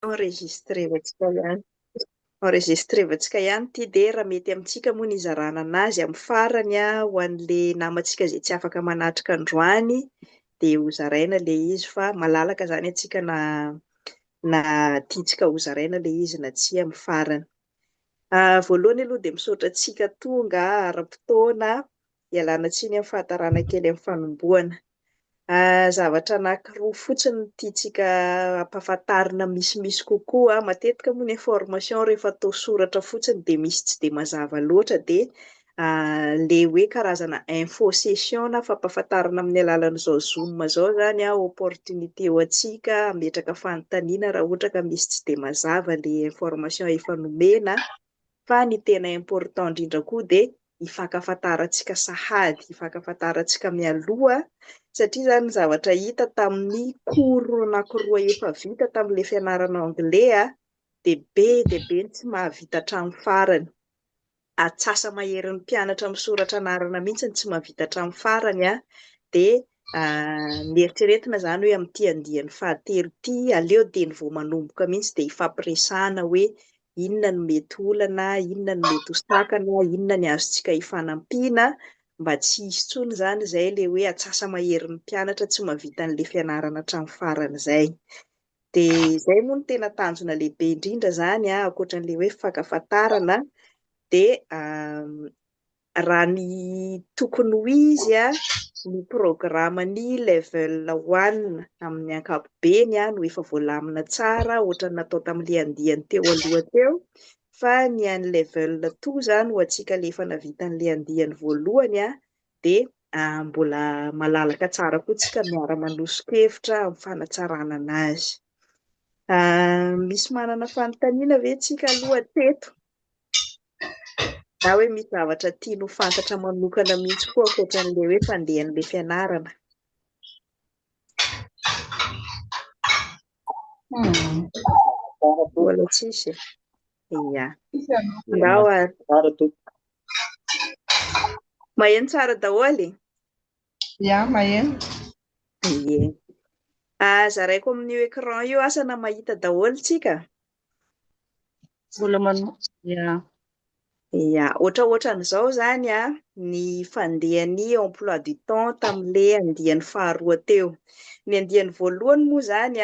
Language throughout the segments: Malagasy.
Enregistrevantsika ihany. Enregistrevantsika ihany ity dia raha mety amintsika moa ny izarana anazy amin'ny farany ho an'le namantsika izay tsy afaka manatrika androany dia ho zaraina ilay izy fa malalaka izany antsika na tiantsika ho zaraina ilay izy na tsia amin'ny farany. Voalohany aloha dia misaotra antsika tonga ara-potoana ialana tsiny amin'ny fahatarana kely amin'ny fanombohana. Zavatra anankiroa fotsiny no tiantsika ampahafantarina misimisy kokoa. Matetika moa ny information rehefa atao soratra fotsiny dia misy tsy dia mazava loatra dia le hoe karazana info session na fampahafantarana amin'ny alalan'izao Zoom izao zany opportunité ho antsika hametraka fanontaniana raha ohatra ka misy tsy dia mazava le information efa nomena. Fa ny tena important indrindra koa dia hifankafantarantsika sahady, hifankafantarantsika mialoha satria zany zavatra hita tamin'ny cours anankiroa efa vita tamin'ilay fianarana anglais dia be tsy mahavita hatramin'ny farany. Atsasa maherin'ny mpianatra misoratra anarana mihitsy tsy mahavita hatramin'ny farany dia nieritreretina zany hoe amin'ity andiany fahatelo ity aleo dia ny vao manomboka mihitsy dia ifampiresahana hoe inona no mety olana, inona no mety hosakana, inona ny azontsika hifanampiana mba tsy hisy intsony zany izay le hoe atsasa maherin'ny mpianatra tsy mahavita an'ilay fianarana hatramin'ny farany izay. Dia izay moa no tena tanjona lehibe indrindra zany ankoatran'ilay hoe fahafantarana dia raha ny tokony ho izy ny programany level 1 amin'ny ankapobeny no efa voalamina tsara ohatra ny natao tamin'ilay andiany teo aloha teo, fa ny an'ny level 2 zany ho antsika le efa navita an'ilay andiany voalohany dia mbola malalaka tsara koa tsika miara-manosika-hevitra amin'ny fanatsarana anazy. Misy manana fanontaniana ve tsika aloha teto? Na hoe misy zavatra tianao fantatra manokana mihitsy koa ankoatran'ilay hoe fandehan'ilay fianarana? Mbola tsisy? Ia. Ndao ary. Maheno tsara daholo? Ia, maheno. Ie. Zaraiko amin'io écran io asa na mahita daholo tsika? Mbola ia. Ia, ohatraohatran'izao zany ny fandehan'ny emploi du temps tamin'ilay andiany faharoa teo. Ny andiany voalohany moa zany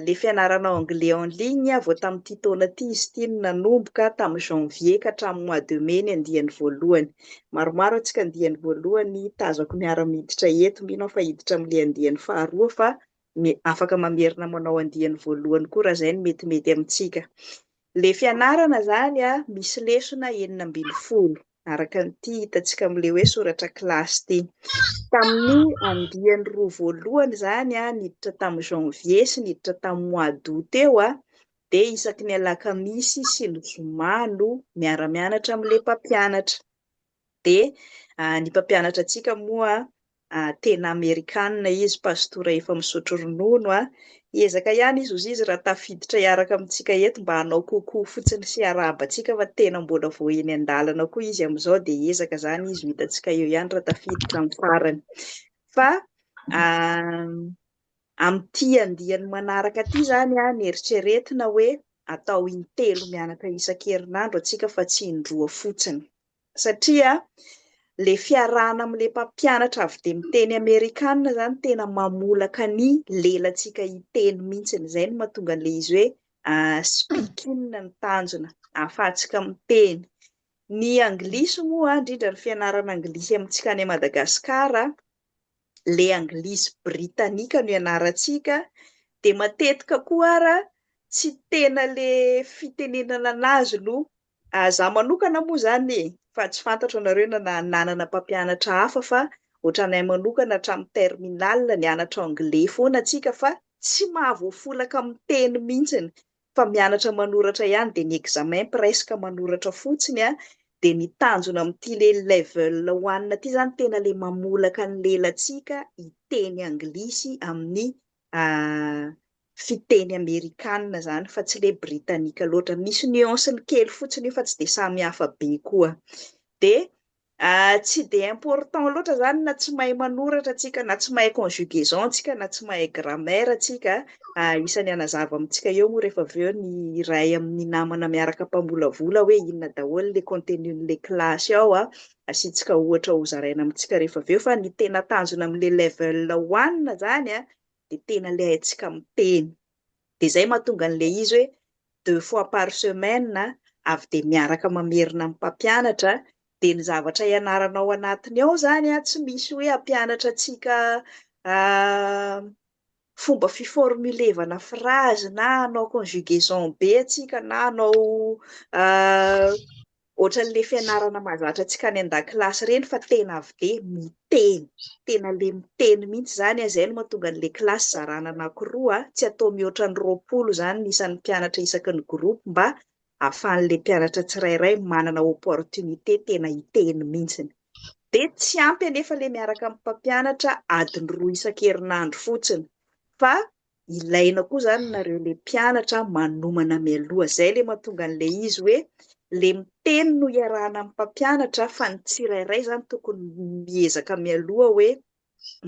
le fianarana anglais en ligne vao tamin'ity taona ity izy ity no nanomboka tamin'ny janvier ka hatramin'ny mois de mai ny andiany voalohany. Maromaro antsika andiany voalohany tazako miara-miditra eto mino fa hiditra amin'ilay andiany faharoa fa afaka mamerina manao andiany voalohany koa raha izay no metimety amintsika. Le fianarana zany misy lesona 9 araka nyity hitantsika amin'ilay hoe soratra kilasy ity. Tamin'ny andiany roa voalohany zany niditra tamin'ny janvier sy niditra tamin'ny mois d'août teo dia isaky ny alakamisy sy ny zoma no miara-mianatra amin'ilay mpampianatra. Dia ny mpampianatra antsika moa tena Amerikanina izy, pastora efa misotro ronono ezaka ihany izy raha tafiditra hiaraka amintsika eto mba hanao kokoa fotsiny sy arabantsika fa tena mbola vao eny an-dalana koa izy amin'izao dia ezaka zany izy ho hitantsika eo ihany raha tafiditra amin'ny farany. Fa amin'ity andiany manaraka ity zany nieritreretina hoe atao intelo mianatra isan-kerinandro antsika fa tsy indroa fotsiny. Satria le fiarahana amin'ilay mpampianatra avy dia miteny Amerikanina zany tena mamolaka ny lelantsika hiteny mihitsy. Izay no mahatonga an'ilay izy hoe speaking ny tanjona, ahafahantsika miteny. Ny anglisy moa indrindra ny fianarana anglisy amintsika any Madagasikara, le anglisy britanika no ianarantsika dia matetika koa tsy tena le fitenenana anazy no za manokana moa zany fa tsy fantatro nareo na nanana mpampianatra hafa fa ohatranay manokana hatramin'ny terminal nianatra anglais foana atsika fa tsy mahavoafolaka miteny mihitsy fa mianatra manoratra ihany dia ny examen presque manoratra fotsiny dia ny tanjona amin'ity le level 1 ity zany tena le mamolaka ny lelantsika hiteny anglisy amin'ny fiteny Amerikanina zany fa tsy le britanika loatra. Misy nuance ny kely fotsiny io fa tsy dia samy hafa be koa. Dia Tsy de important loatra zany na tsy mahay manoratra tsika na tsy mahay conjugaison tsika na tsy mahay grammaire tsika. Isany anazava amintsika eo moa rehefa avy eo ny ray amin'ny namana miaraka mpamolavola hoe inona daholo le contenun'le klasy ao asitsika ohatra ho zaraina amintsika rehefa avy eo, fa ny tena tanjona amin'le level 1 zany de tena le haitsika miteny. De zay mahatonga an'le izy hoe 2 fois par semaine avy de miaraka mamerina amin'ny mpampianatra. De ny zavatra ianaranao anatiny ao zany tsy misy hoe ampianatra atsika fomba fiformulevana phrase na anao conjugaison be atsika na anao ohatran'le fianarana mahazatra atsika any an-dakilasy reny, fa tena avy de miteny, tena le miteny mihitsy zany zay no mahatonga an'le klasy zarana anankiroa tsy atao mihoatra ny 20 zany ny isan'ny mpianatra isaky ny groupe mba ahafahan'le mpianatra tsirairay manana opportunité tena hiteny mihitsiny. De tsy ampy anefa le miaraka amin'ny mpampianatra adiny 2 isan-kerinandro fotsiny, fa ilaina koa zany nareo le mpianatra manomana mialoha. Zay le mahatonga an'le izy hoe le miteny no iarahana amin'ny mpampianatra, fa ny tsirairay zany tokony miezaka mialoha hoe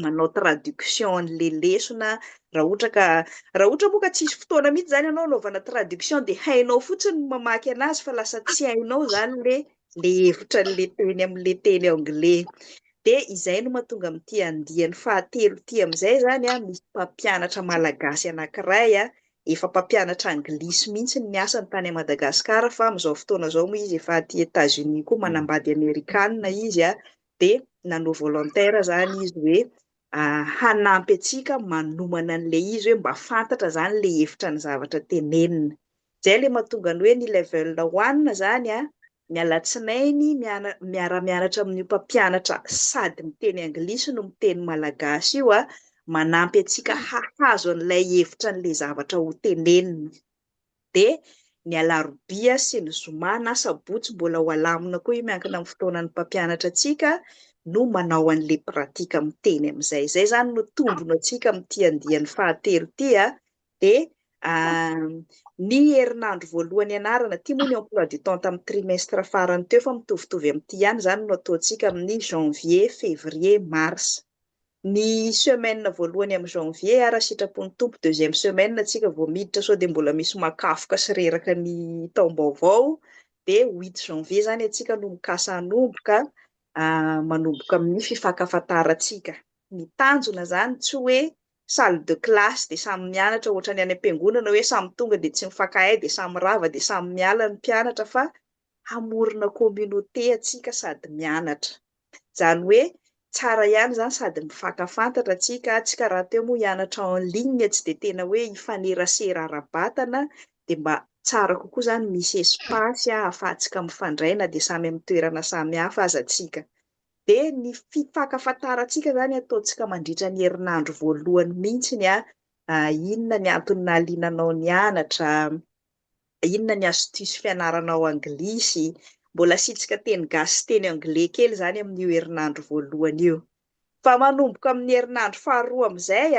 manao traduction an'le lesona. Raha ohatra moa ka tsisy fotoana mihitsy zany ianao anaovana traduction de hainao fotsiny mamaky anazy fa lasa tsy hainao zany le hevitra le teny amin'le teny anglais. De izay no mahatonga amin'ity andihany fahatelo ty amin'izay zany misy mpampianatra malagasy anankiray efa mpampianatra anglisy mihitsy ny asany tany a Madagasikara, fa amin'izao fotoana zao moa izy efa aty Etats-Unis koa manambady Amerikanina izy de nanao volontaire zany izy hoe hanampy atsika manomana an'le izy hoe mba fantatra zany le hevitra ny zavatra tenenina. Zay le mahatonga ny hoe ny level 1 zany ny alatsinainy miara-mianatra amin'ny mpampianatra sady miteny anglisy no miteny malagasy io manampy atsika hahazo an'ilay hevitra an'le zavatra ho tenenina. De ny alarobia sy ny zoma na sabotsy mbola ho alamina koa io miankina amin'ny fotoanan'ny mpampianatra atsika no manao an'le pratika miteny amin'izay. Zay zany no tombony atsika amin'ity andihany fahatelo ty de ny herinandro voalohany ianarana ty moa ny emploi du temps tamin'ny trimestre farany teo fa mitovitovy amin'ity ihany zany no ataontsika amin'ny janvier, février, mars. Ny semaine voalohany amin'ny janvier ara sitrapony tompo, deuxième semaine atsika vao miditra sao de mbola misy makafoka sy reraka ny taom-baovao, de 8 janvier zany atsika no mikasa hanomboka manomboka amin'ny fifankafantaratsika. Ny tanjona zany tsy hoe salle de classe de samy mianatra ohatra ny any am-piangonana hoe samy tonga de tsy mifankahay de samy rava de samy miala ny mpianatra, fa hamorona communauté atsika sady mianatra. Zany hoe tsara ihany zany sady mifankafantatra atsika, tsy karaha teo moa hianatra en ligne tsy de tena hoe hifanerasera ara-batana, de mba tsara kokoa zany misy espace ahafahantsika mifandray na de samy amin'ny toerana samy hafa aza atsika. De ny fifankafantaratsika zany ataontsika mandritra ny herinandro voalohany mihitsiny inona ny antony nahaliananao nianatra, inona ny astuce fianaranao anglisy, mbola asitsika teny gasy sy teny anglais kely zany amin'io herinandro voalohany io. Fa manomboka amin'ny herinandro faharoa amin'izay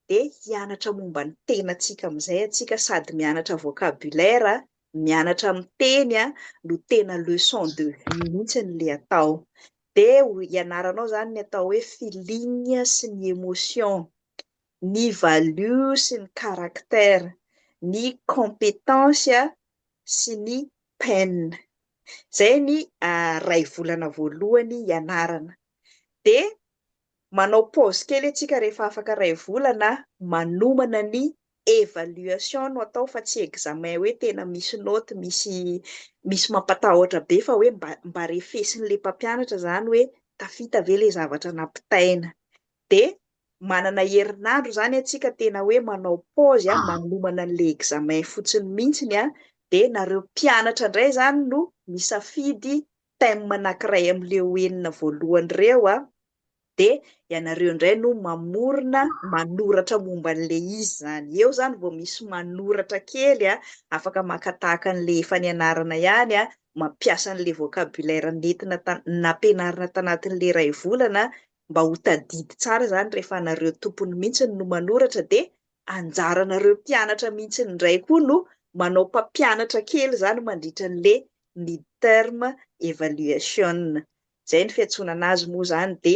de hianatra momba ny tenantsika amin'izay atsika, sady mianatra vocabulaire, mianatra miteny no tena leçon de vie mihitsy le atao. De ianaranao zany ny atao hoe feeling sy ny émotion, ny value sy ny caractère, ny compétence sy ny peine. Zay ny ray volana voalohany ianarana. De manao pause kely atsika rehefa afaka ray volana, manomana ny évaluation no atao fa tsy examen hoe tena misy note, misy mampatahotra be, fa hoe mba refesin'le mpampianatra zany hoe tafita ve le zavatra nampitaina. De manana herinandro zany atsika tena hoe manao pause manomana an'le examen fotsiny mihitsiny de nareo mpianatra indray zany no misafidy thème anankiray amin'leo enina voalohany reo de ianareo indray no mamorona manoratra momba an'le izy zany. Eo zany vao misy manoratra kely afaka makataka an'le efa nianarana ihany mampiasa an'le vocabulaire nentina nampianarina tanatin'le ray volana mba ho tadidy tsara zany rehefa anareo tompony mihitsy no manoratra, de anjaranareo mpianatra mihitsy indray koa no manao mpampianatra kely zany mandritra an'le mid-term evaluation. Zay ny fiantsonana azy moa zany. De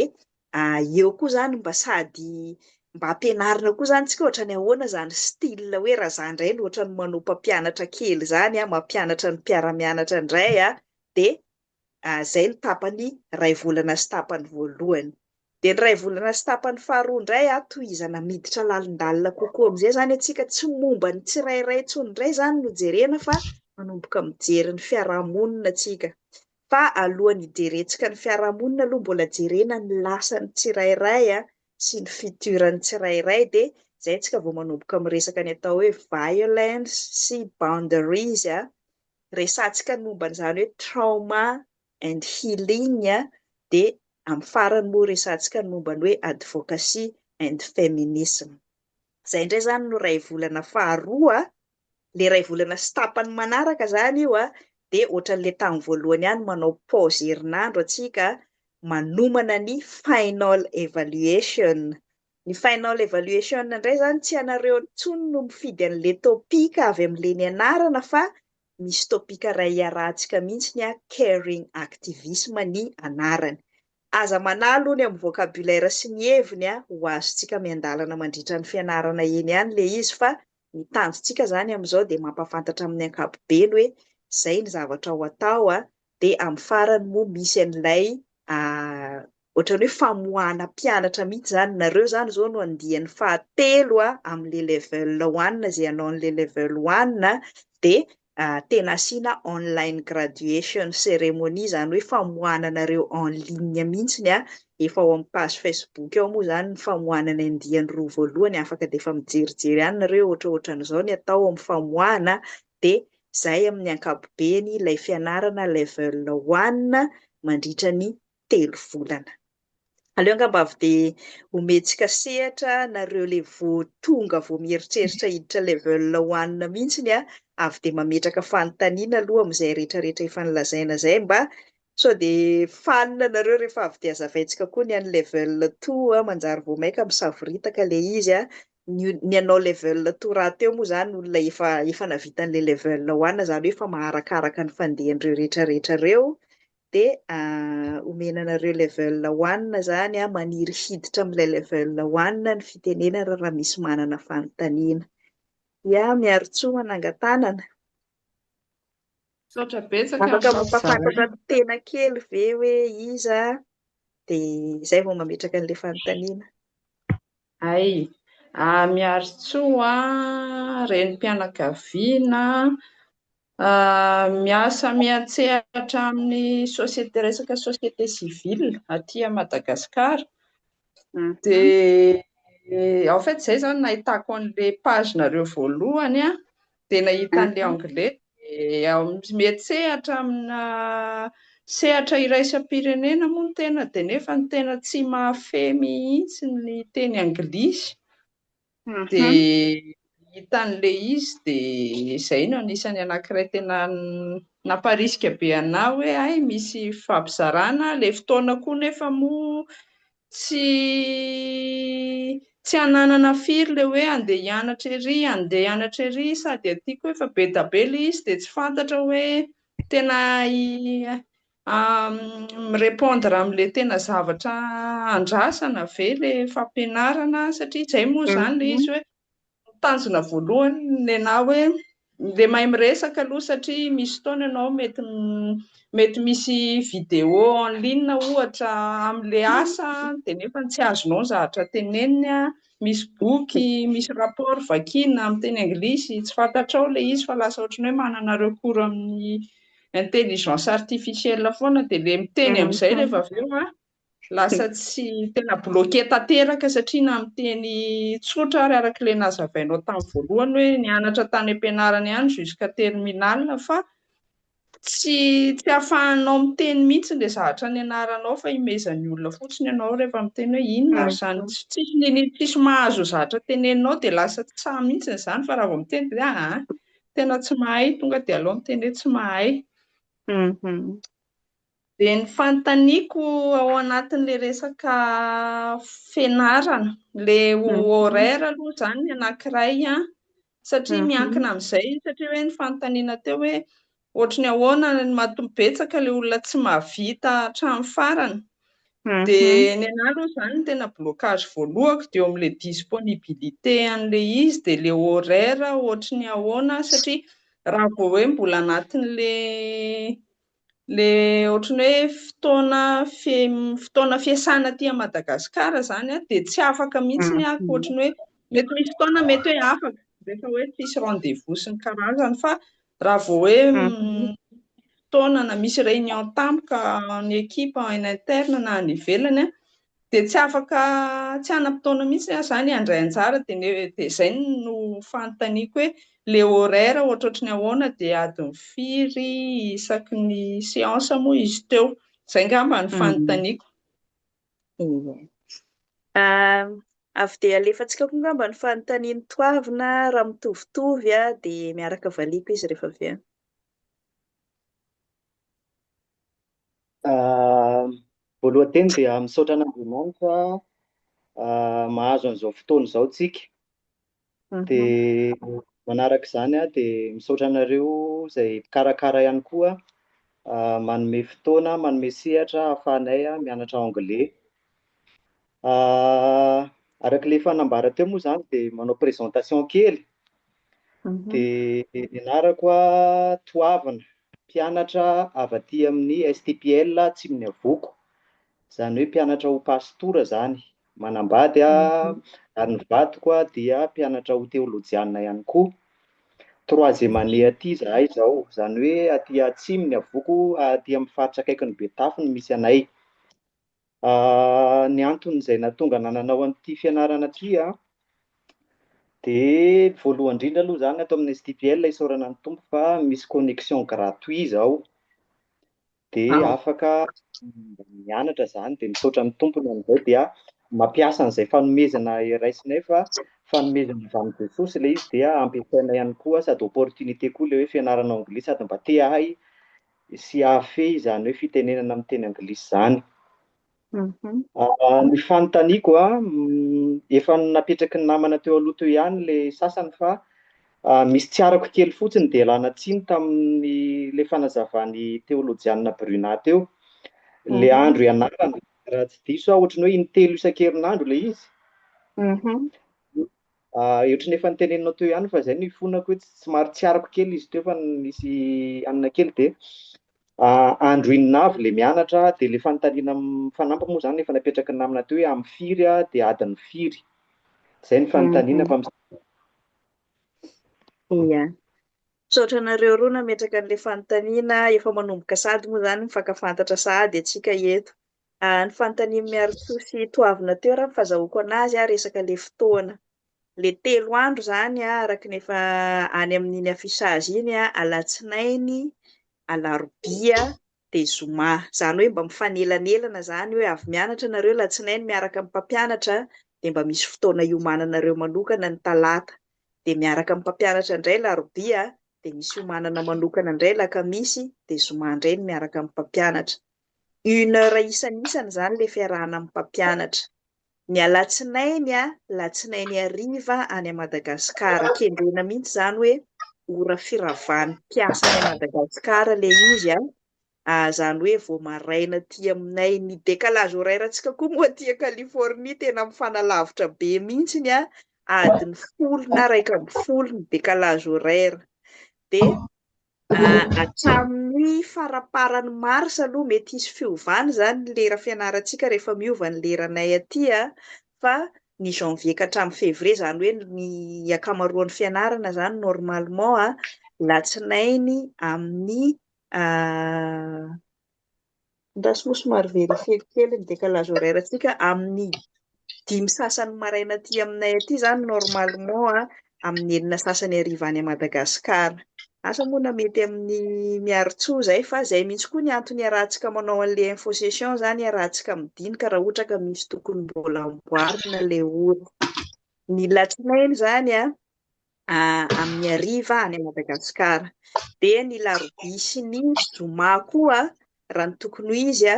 eo koa zany mba sady mba ampianarina koa zany tsika ohatra ny ahoana zany style hoe raha zany indray no ohatra ny manao mpampianatra kely zany mampianatra ny mpiara-mianatra indray de zay ny tapany iray volana sy tapany voalohany. De ny iray volana sy tapany faharoa indray tohizana miditra lalindalina kokoa amizay zany atsika, tsy momba ny tsirairay tsony indray zany no jerena fa manomboka mijery ny fiarahamonina atsika. Fa alohan'ny hijerentsika ny fiarahamonina aloha mbola jerena ny lasan'ny tsirairay sy ny fitoran'ny tsirairay. De zay tsika vao manomboka miresaka ny atao hoe violence sy boundaries resantsika ny momba n'izany hoe trauma and healing de amin'ny farany moa resantsika ny momba ny hoe advocacy and feminism. Zay indray zany no iray volana faharoa. Le iray volana sy tapany manaraka zany io de ohatran'le tamin'ny voalohany ihany manao pause herinandro atsika manomana ny final evaluation. Ny final evaluation indray zany tsy anareo intsony no mifidy an'le topika avy amin'le nianarana fa misy topika iray iarahantsika mihitsy ny caring activism ny anarany. Aza manalo ny amin'ny vocabulaire sy ny heviny ho azontsika miandalana mandritra ny fianarana eny ihany le izy, fa ny tanjontsika zany amin'izao de mampafantatra amin'ny ankapobeny hoe zay ny zavatra ho atao de amin'ny farany moa misy an'ilay ohatran'ny hoe famoahana mpianatra mihitsy zany. Nareo zany zao no andiany fahatelo amin'le level 1 zay anao an'le level 1 de tena asiana online graduation ceremony zany hoe famoahana anareo en ligne mihitsy efa ao amin'ny page Facebook ao moa zany ny famoahana ny andiany roa voalohany, afaka de efa mijerijery ihany nareo ohatran'izao ny atao amin'ny famoahana. De zay amin'ny ankapobeny ilay fianarana level 1 mandritra ny 3 volana. Aleo angamba avy de omentsika sehatra nareo le vao tonga vao mieritreritra hiditra level 1 mihitsy avy de mametraka fanontaniana aloha amin'izay rehetrarehetra efa nilazaina zay, mba so de fanina nareo rehefa avy de azavaintsika koa ny an'ny level 2 manjary vao maika misafiritaka le izy ny anao level 2 raha teo moa zany olona efa navitan'le level 1 zany hoe efa maharakaraka ny fandehan'ireo rehetrarehetra reo. De omenanareo level 1 zany maniry hiditra amin'ilay level 1 ny fitenena raha misy manana fanontaniana. Miaro tsoa manangan-tanana. Saotra betsaka Afaka mampafantatra tena kely ve hoe iza de zay vao mametraka an'le fanontaniana. Miaro tsoa renim-pianakaviana miasa miantsehatra amin'ny société, resaka société civile aty Madagasikara. De en fait zay zany nahitako an'le page nareo voalohany de nahita an'le anglais miantsehatra amina sehatra iraisam-pirenena moa ny tena, de nefa ny tena tsy mahafehy mihitsy ny teny anglisy. De hitan'le izy de zay no anisany anankiray tena namparisika be anahy hoe misy fampizarana le fotoana koa nefa moa tsy ananana firy le hoe andeha hianatra ery sady aty koa efa be tabela izy de tsy fantatra hoe tena mirepondre amin'le tena zavatra andrasana ve le fampianarana, satria zay moa zany le izy hoe tanjona voalohany nenahy hoe le mahay miresaka aloha, satria misy fotoana ianao mety misy vidéo en ligne ohatra amin'le asa de nefa tsy azonao ny zavatra teneniny, misy boky, misy rapport vakina amin'ny teny anglisy, tsy fantatrao le izy fa lasa ohatrany hoe manana recours amin'ny intelligence artificielle foana de le miteny amin'izay rehefa avy eo lasa tsy tena bloqué tanteraka, satria na miteny tsotra ary araka le nazavainao tamin'ny voalohany hoe nianatra tany am-pianarana ihany jusqu'à terminal fa tsy ahafahanao miteny mihitsy le zavatra nianaranao fa imezan'ny olona fotsiny ianao rehefa miteny hoe inona ary zany, tsisy mahazo zavatra teneninao de lasa tsaha mihitsy izany, fa raha vao miteny de tena tsy mahay, tonga de aleo miteny hoe tsy mahay. De ny fanontaniako ao anatin'le resaka fianarana, le horaire aloha zany ny anankiray satria miankina amin'izay, satria hoe ny fanontaniana teo hoe ohatry ny ahoana mahatonga betsaka ilay olona tsy mahavita hatramin'ny farany. Mhm. Dia ny anahy aloha izany no tena blocage voalohako dia eo amin'ilay disponibilité an'ilay izy dia ilay horaire ohatry ny ahoana satria raha vao hoe mbola anatin'ilay ohatry ny hoe fotoana fiasana aty Madagasikara izany dia tsy afaka mihitsy ny ako ohatry ny hoe mety misy fotoana mety hoe afaka rehefa hoe tsisy rendez-vous sy ny karazany fa raha vao hoe fotoana na misy réunion tampoka ny ekipa en interne na any ivelany dia tsy afaka tsy anam-potoana mihitsy izany handray anjara dia izay no fanontaniako hoe ilay horaire ohatrohatry ny ahoana dia adiny firy isaky ny séance moa izy teo. Izay ngamba ny fanontaniako. Avy dia alefantsika koa ngamba ny fanontaniany toavina raha mitovitovy dia miaraka valiko izy rehefa avy eo. Voalohany teny dia misaotra an'Andriamanitra mahazo an'izao fotoana izao tsika. Dia manaraka izany dia misaotra anareo izay mpikarakara ihany koa manome fotoana, manome sehatra ahafahanay mianatra anglais. Araka ilay fanambara teo moa izany dia manao présentation kely. Dia ny anarako Toavina, mpianatra avy aty amin'ny STPL Atsimon'ny Avoko. Izany hoe mpianatra ho pastora izany, manambady ary ny vadiko dia mpianatra ho teolojiana ihany koa. Troisième année aty izahay izao, izany hoe aty Atsimon'ny Avoko, aty amin'ny faritra akaikin'ny Betafy no misy anay. Ny antony izay nahatonga nanao an'ity fianarana ity dia voalohany indrindra aloha izany atao amin'ny STPL isaorana ny tompo fa misy connexion gratuit izao dia afaka mianatra izany dia misaotra ny tompony amin'izay dia mampiasa an'izay fanomezana iraisinay fa fanomezana avy amin'ny Jesosy ilay izy dia ampiasaina ihany koa sady opportunité koa ilay hoe fianarana anglisy sady mba te ahay sy ahafehy izany hoe fitenenana amin'ny teny anglisy izany. Ny fanontaniako efa napetraky ny namana teo aloha teo ihany ilay sasany fa misy tsy arako kely fotsiny dia lana tsiny tamin'ilay fanazavany teolojiana Bruna teo. Ilay andro ianarana raha tsy diso ohatry ny hoe in-telo isan-kerinandro ilay izy. Ohatry ny efa niteneninao teo ihany fa izay no ifonako hoe somary tsy arako kely izy teo fa nisy anona kely dia andro inonavy ilay mianatra dia ilay fanontaniana fanampy moa izany efa napetraky ny namana teo hoe amin'ny firy dia adiny firy. Izay ny fanontaniana fa misaotra anareo roa nametraka an'ilay fanontaniana efa manomboka sady moa izany mifankafantatra sady atsika eto. Ny fanontaniana miaro sy toavina teo raha ny fahazahoako anazy resaka ilay fotoana. Ilay 3 andro izany araka ny efa any amin'iny afisage iny alatsinainy, alarobia dia zoma. Izany hoe mba mifanelanelana izany hoe avy mianatra nareo latsinainy miaraka amin'ny mpampianatra dia mba misy fotoana iomananareo manokana ny talata. Dia miaraka amin'ny mpampianatra indray larobia dia misy iomanana manokana indray lakamisy dia zoma indray ny miaraka amin'ny mpampianatra. 1 heure isan'isany izany ilay fiarahana amin'ny mpampianatra. Ny latsinainy hariva any Madagasikara. Kendrena mihitsy izany hoe ora firavany mpiasa any Madagasikara ilay izy izany hoe vao maraina aty aminay. Ny décalage horaire antsika koa moa aty Californie tena mifanalavitra be mihitsy adiny 10 na 12 ny décalage horaire. Dia hatramin'ny faraparan'ny marsa aloha mety hisy fiovana izany ny lera fianarantsika rehefa miova ny leranay aty fa ny janvier ka hatramin'ny février izany hoe ny akamaroan'ny fianarana izany normalement latsinainy amin'ny somary vérifier kely ny décalage horaire antsika amin'ny 5 sasany maraina aty aminay aty izany normalement amin'ny 9 sasany hariva any Madagasikara. Asa moa mety amin'ny miarotsoa izay fa izay mihitsy koa ny antony arahantsika manao an'ilay info session izany arahantsika midinika raha ohatra ka misy tokony mbola amboarina ilay ora. Ny latsinainy izany amin'ny hariva any Madagasikara. Dia ny larobia sy ny zoma koa raha ny tokony ho izy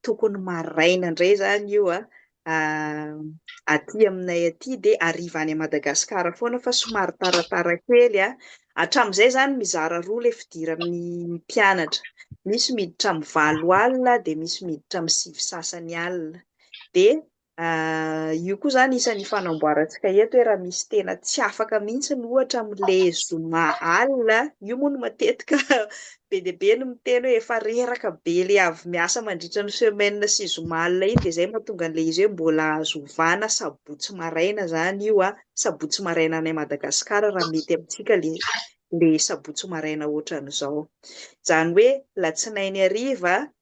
tokony maraina indray izany io aty aminay aty dia hariva any Madagasikara foana fa somary taratara kely Hatramin'izay zany mizara roa ilay fidiran'ny mpianatra. Misy miditra amin'ny 7 alina dia misy miditra amin'ny 5 sasany alina. Dia io koa zany isan'ny fanamboarantsika eto hoe raha misy tena tsy afaka mihitsy ohatra amin'ilay zoma alina, io moa no matetika be dia be no miteny hoe efa reraka be ilay avy miasa mandritra ny semaine sy zoma alina iny, dia izay mahatonga an'ilay izy hoe mbola azo ovana sabotsy maraina zany io sabotsy maraina any Madagasikara raha mety amintsika le sabotsy maraina ohatran'izao. Izany hoe latsinainy hariva,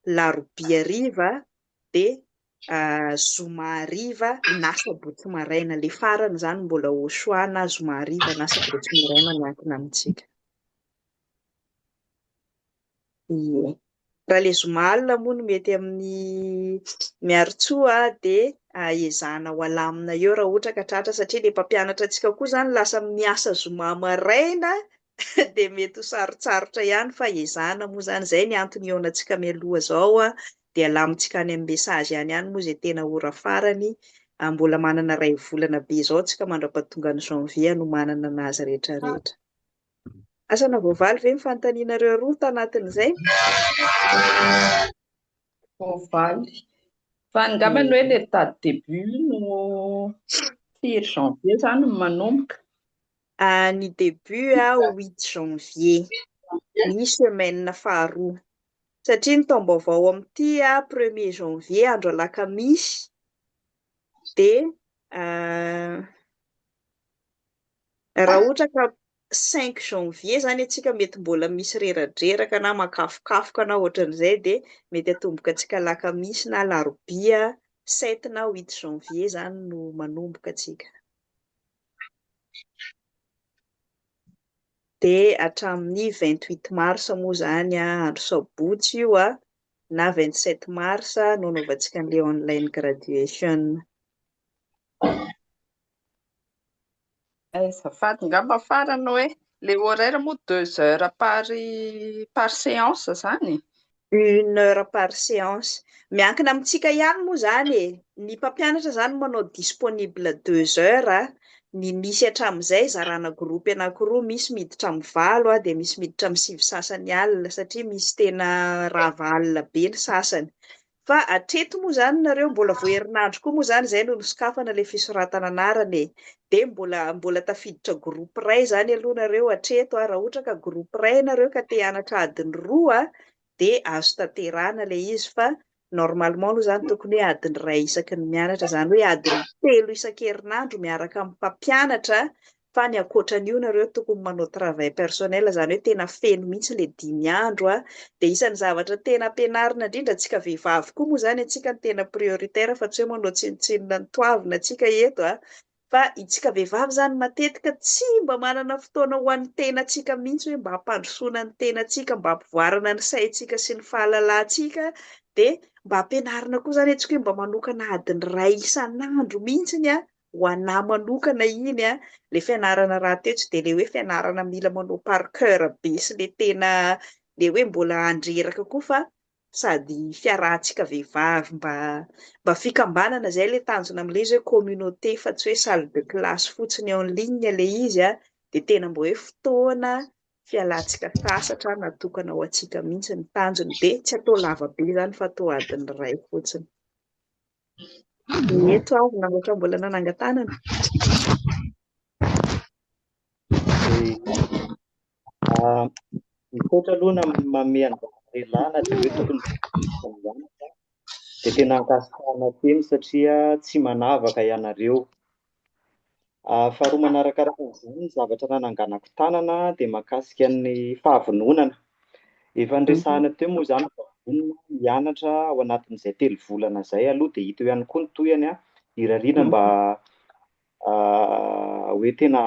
larobia hariva, dia zoma hariva na sabotsy maraina. Le farany zany mbola au choix na zoma hariva na sabotsy maraina miankina amintsika. Ie. Raha le zoma alina moa no mety amin'ny miarotsoa dia ezahana ho alamina eo raha ohatra ka tratra, satria ilay mpampianatra antsika koa zany lasa miasa zoma maraina dia mety ho sarotsarotra ihany, fa ezahana moa zany. Izay ny antony eo antsika mialoha zao dia alamintsika any amin'ny mesazy ihany moa izay tena ora farany. Mbola manana 2 volana be izao tsika mandrapahatonga ny janvier no manana anazy rehetrarehetra. Asana voavaly ve mifanontanianareo roa tanatin'izay? Voavaly. Fa angambany hoe ilay date début no 3 janvier zany no manomboka. Ny début 8 janvier, ny semaine faharoa. Satria ny taom-baovao amin'ity 1er janvier andro alakamisy, dia raha ohatra ka 5 janvier zany atsika mety mbola misy reradreraka na makafokafoka na ohatran'izay, dia mety atomboka antsika alakamisy na larobia 7 na 8 janvier zany no manomboka atsika. Dia hatramin'ny 28 mars moa zany andro sabotsy io na 27 mars no anaovantsika an'ilay online graduation. Azafady ngamba farana hoe le horaire moa 2 heures par séance zany. 1 heure par séance. Miankina amintsika ihany moa zany ny mpampianatra zany manao disponible 2 heures. Ny misy hatramin'izay zarana groupe anankiroa, misy miditra amin'ny 7 dia misy miditra amin'ny 5 sasany alina, satria misy tena rava alina be ny sasany. Fa hatreto moa zany nareo mbola vao herinandro koa moa zany izay no nosokafana ilay fisoratana anarany, dia mbola tafiditra groupe iray zany aloha nareo hatreto. Raha ohatra ka groupe iray nareo ka te hianatra adiny 2 dia azo tanterahana ilay izy, fa normalement aloha zany tokony hoe adiny 2 isaky ny mianatra, zany hoe adiny 3 isan-kerinandro miaraka amin'ny mpampianatra. Fa ny ankoatran'io nareo tokony manao travail personnel, zany hoe tena feno mihitsy ilay 5 andro dia isan'ny zavatra tena ampianarina indrindra antsika vehivavy koa moa zany, antsika ny tena prioritaire, fa tsy hoe manao tsinotsinona ny toavina antsika eto fa itsika vehivavy zany matetika tsy mba manana fotoana ho an'ny tenantsika mihitsy, hoe mba hampandrosoana ny tenantsika, mba hampivoarana ny saintsika sy ny fahalalantsika, dia mba ampianarina koa zany antsika hoe mba manokana adiny 2 isan'andro mihitsiny ho anahy manokana iny le fianarana raha teo, tsy dia le hoe fianarana mila manao par cœur be sy le tena le hoe mbola andreraka koa, fa sady fiarahantsika vehivavy mba fikambanana izay le tanjona amin'ilay izy hoe communauté, fa tsy hoe salle de classe fotsiny en ligne ilay izy dia tena mba hoe fotoana fialantsika sasatra natokana ho antsika mihitsy ny tanjony, dia tsy atao lava be zany fa atao adiny 2 fotsiny. Eto nangoatra mbola nanangan-tanana. Mikoatra aloha na manome an'ilana dia hoe tokony dia tena ankasitrahana teny satria tsy manavaka ianareo. Faharoa manarakaraka an'izany ny zavatra nananganako tanana dia mahakasika ny fahavononana. Efa niresahana teo moa zany mianatra ao anatin'izay 3 volana izay aloha, dia hita ihany koa ny tohiny irariana mba hoe tena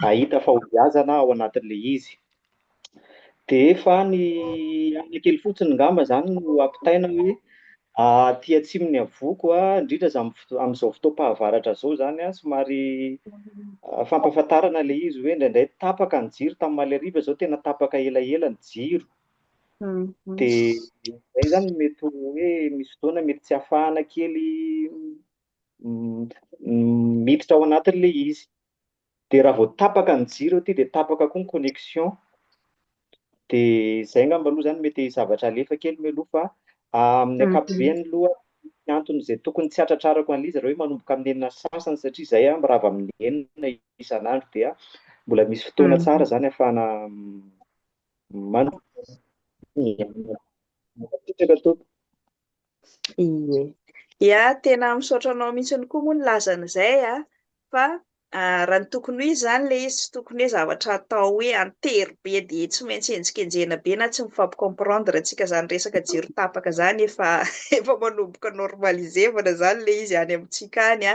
ahita fahobiazana ao anatin'ilay izy. Dia efa ny kely fotsiny ngamba zany no ampitaina hoe aty atsimon'ny Havoko indrindra amin'izao fotoam-pahavaratra izao zany somary fampahafantarana ilay izy hoe indraindray tapaka ny jiro. Tamin'ny Malihariva izao tena tapaka elaela ny jiro, dia izay zany mety hoe misy fotoana mety tsy hafahana kely miditra ao anatin'ilay izy. dia raha vao tapaka ny jiro aty dia tapaka koa ny connexion. Dia izay ngamba aloha zany mety zavatra alefa kely meloha fa amin'ny ankapobeny aloha ny antony izay tokony tsy hatratrarako an'ilay izy raha hoe manomboka amin'ny enina sasany satria izay raha avy amin'ny enina isan'andro dia mbola misy fotoana tsara zany ahafahana Ia, tena misaotra anao mihitsy koa moa ny lazan'izay fa raha ny tokony ho izy zany le izy tsy tokony hoe zavatra atao hoe antery be dia tsy maintsy enjikenjena be na tsy mifampi-comprendre antsika zany resaka jiro tapaka zany efa manomboka normalisevana zany le izy any amintsika any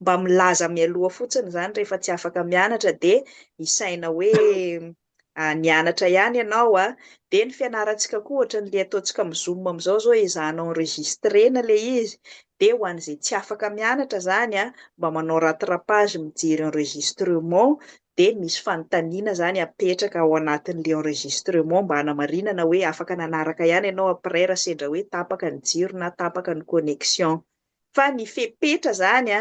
mba milaza mialoha fotsiny zany rehefa tsy afaka mianatra dia isaina hoe nianatra ihany ianao dia ny fianarantsika koa ohatran'le ataontsika amin'ny Zoom amin'izao zao ezahanao enregistrena le izy dia ho an'izay tsy afaka mianatra zany mba manao rattrapage mijery enregistrement dia misy fanontaniana zany apetraka ao anatin'le enregistrement mba hanamarinana hoe afaka nanaraka ihany ianao après raha sendra hoe tapaka ny jiro na tapaka ny connexion. Fa ny fepetra zany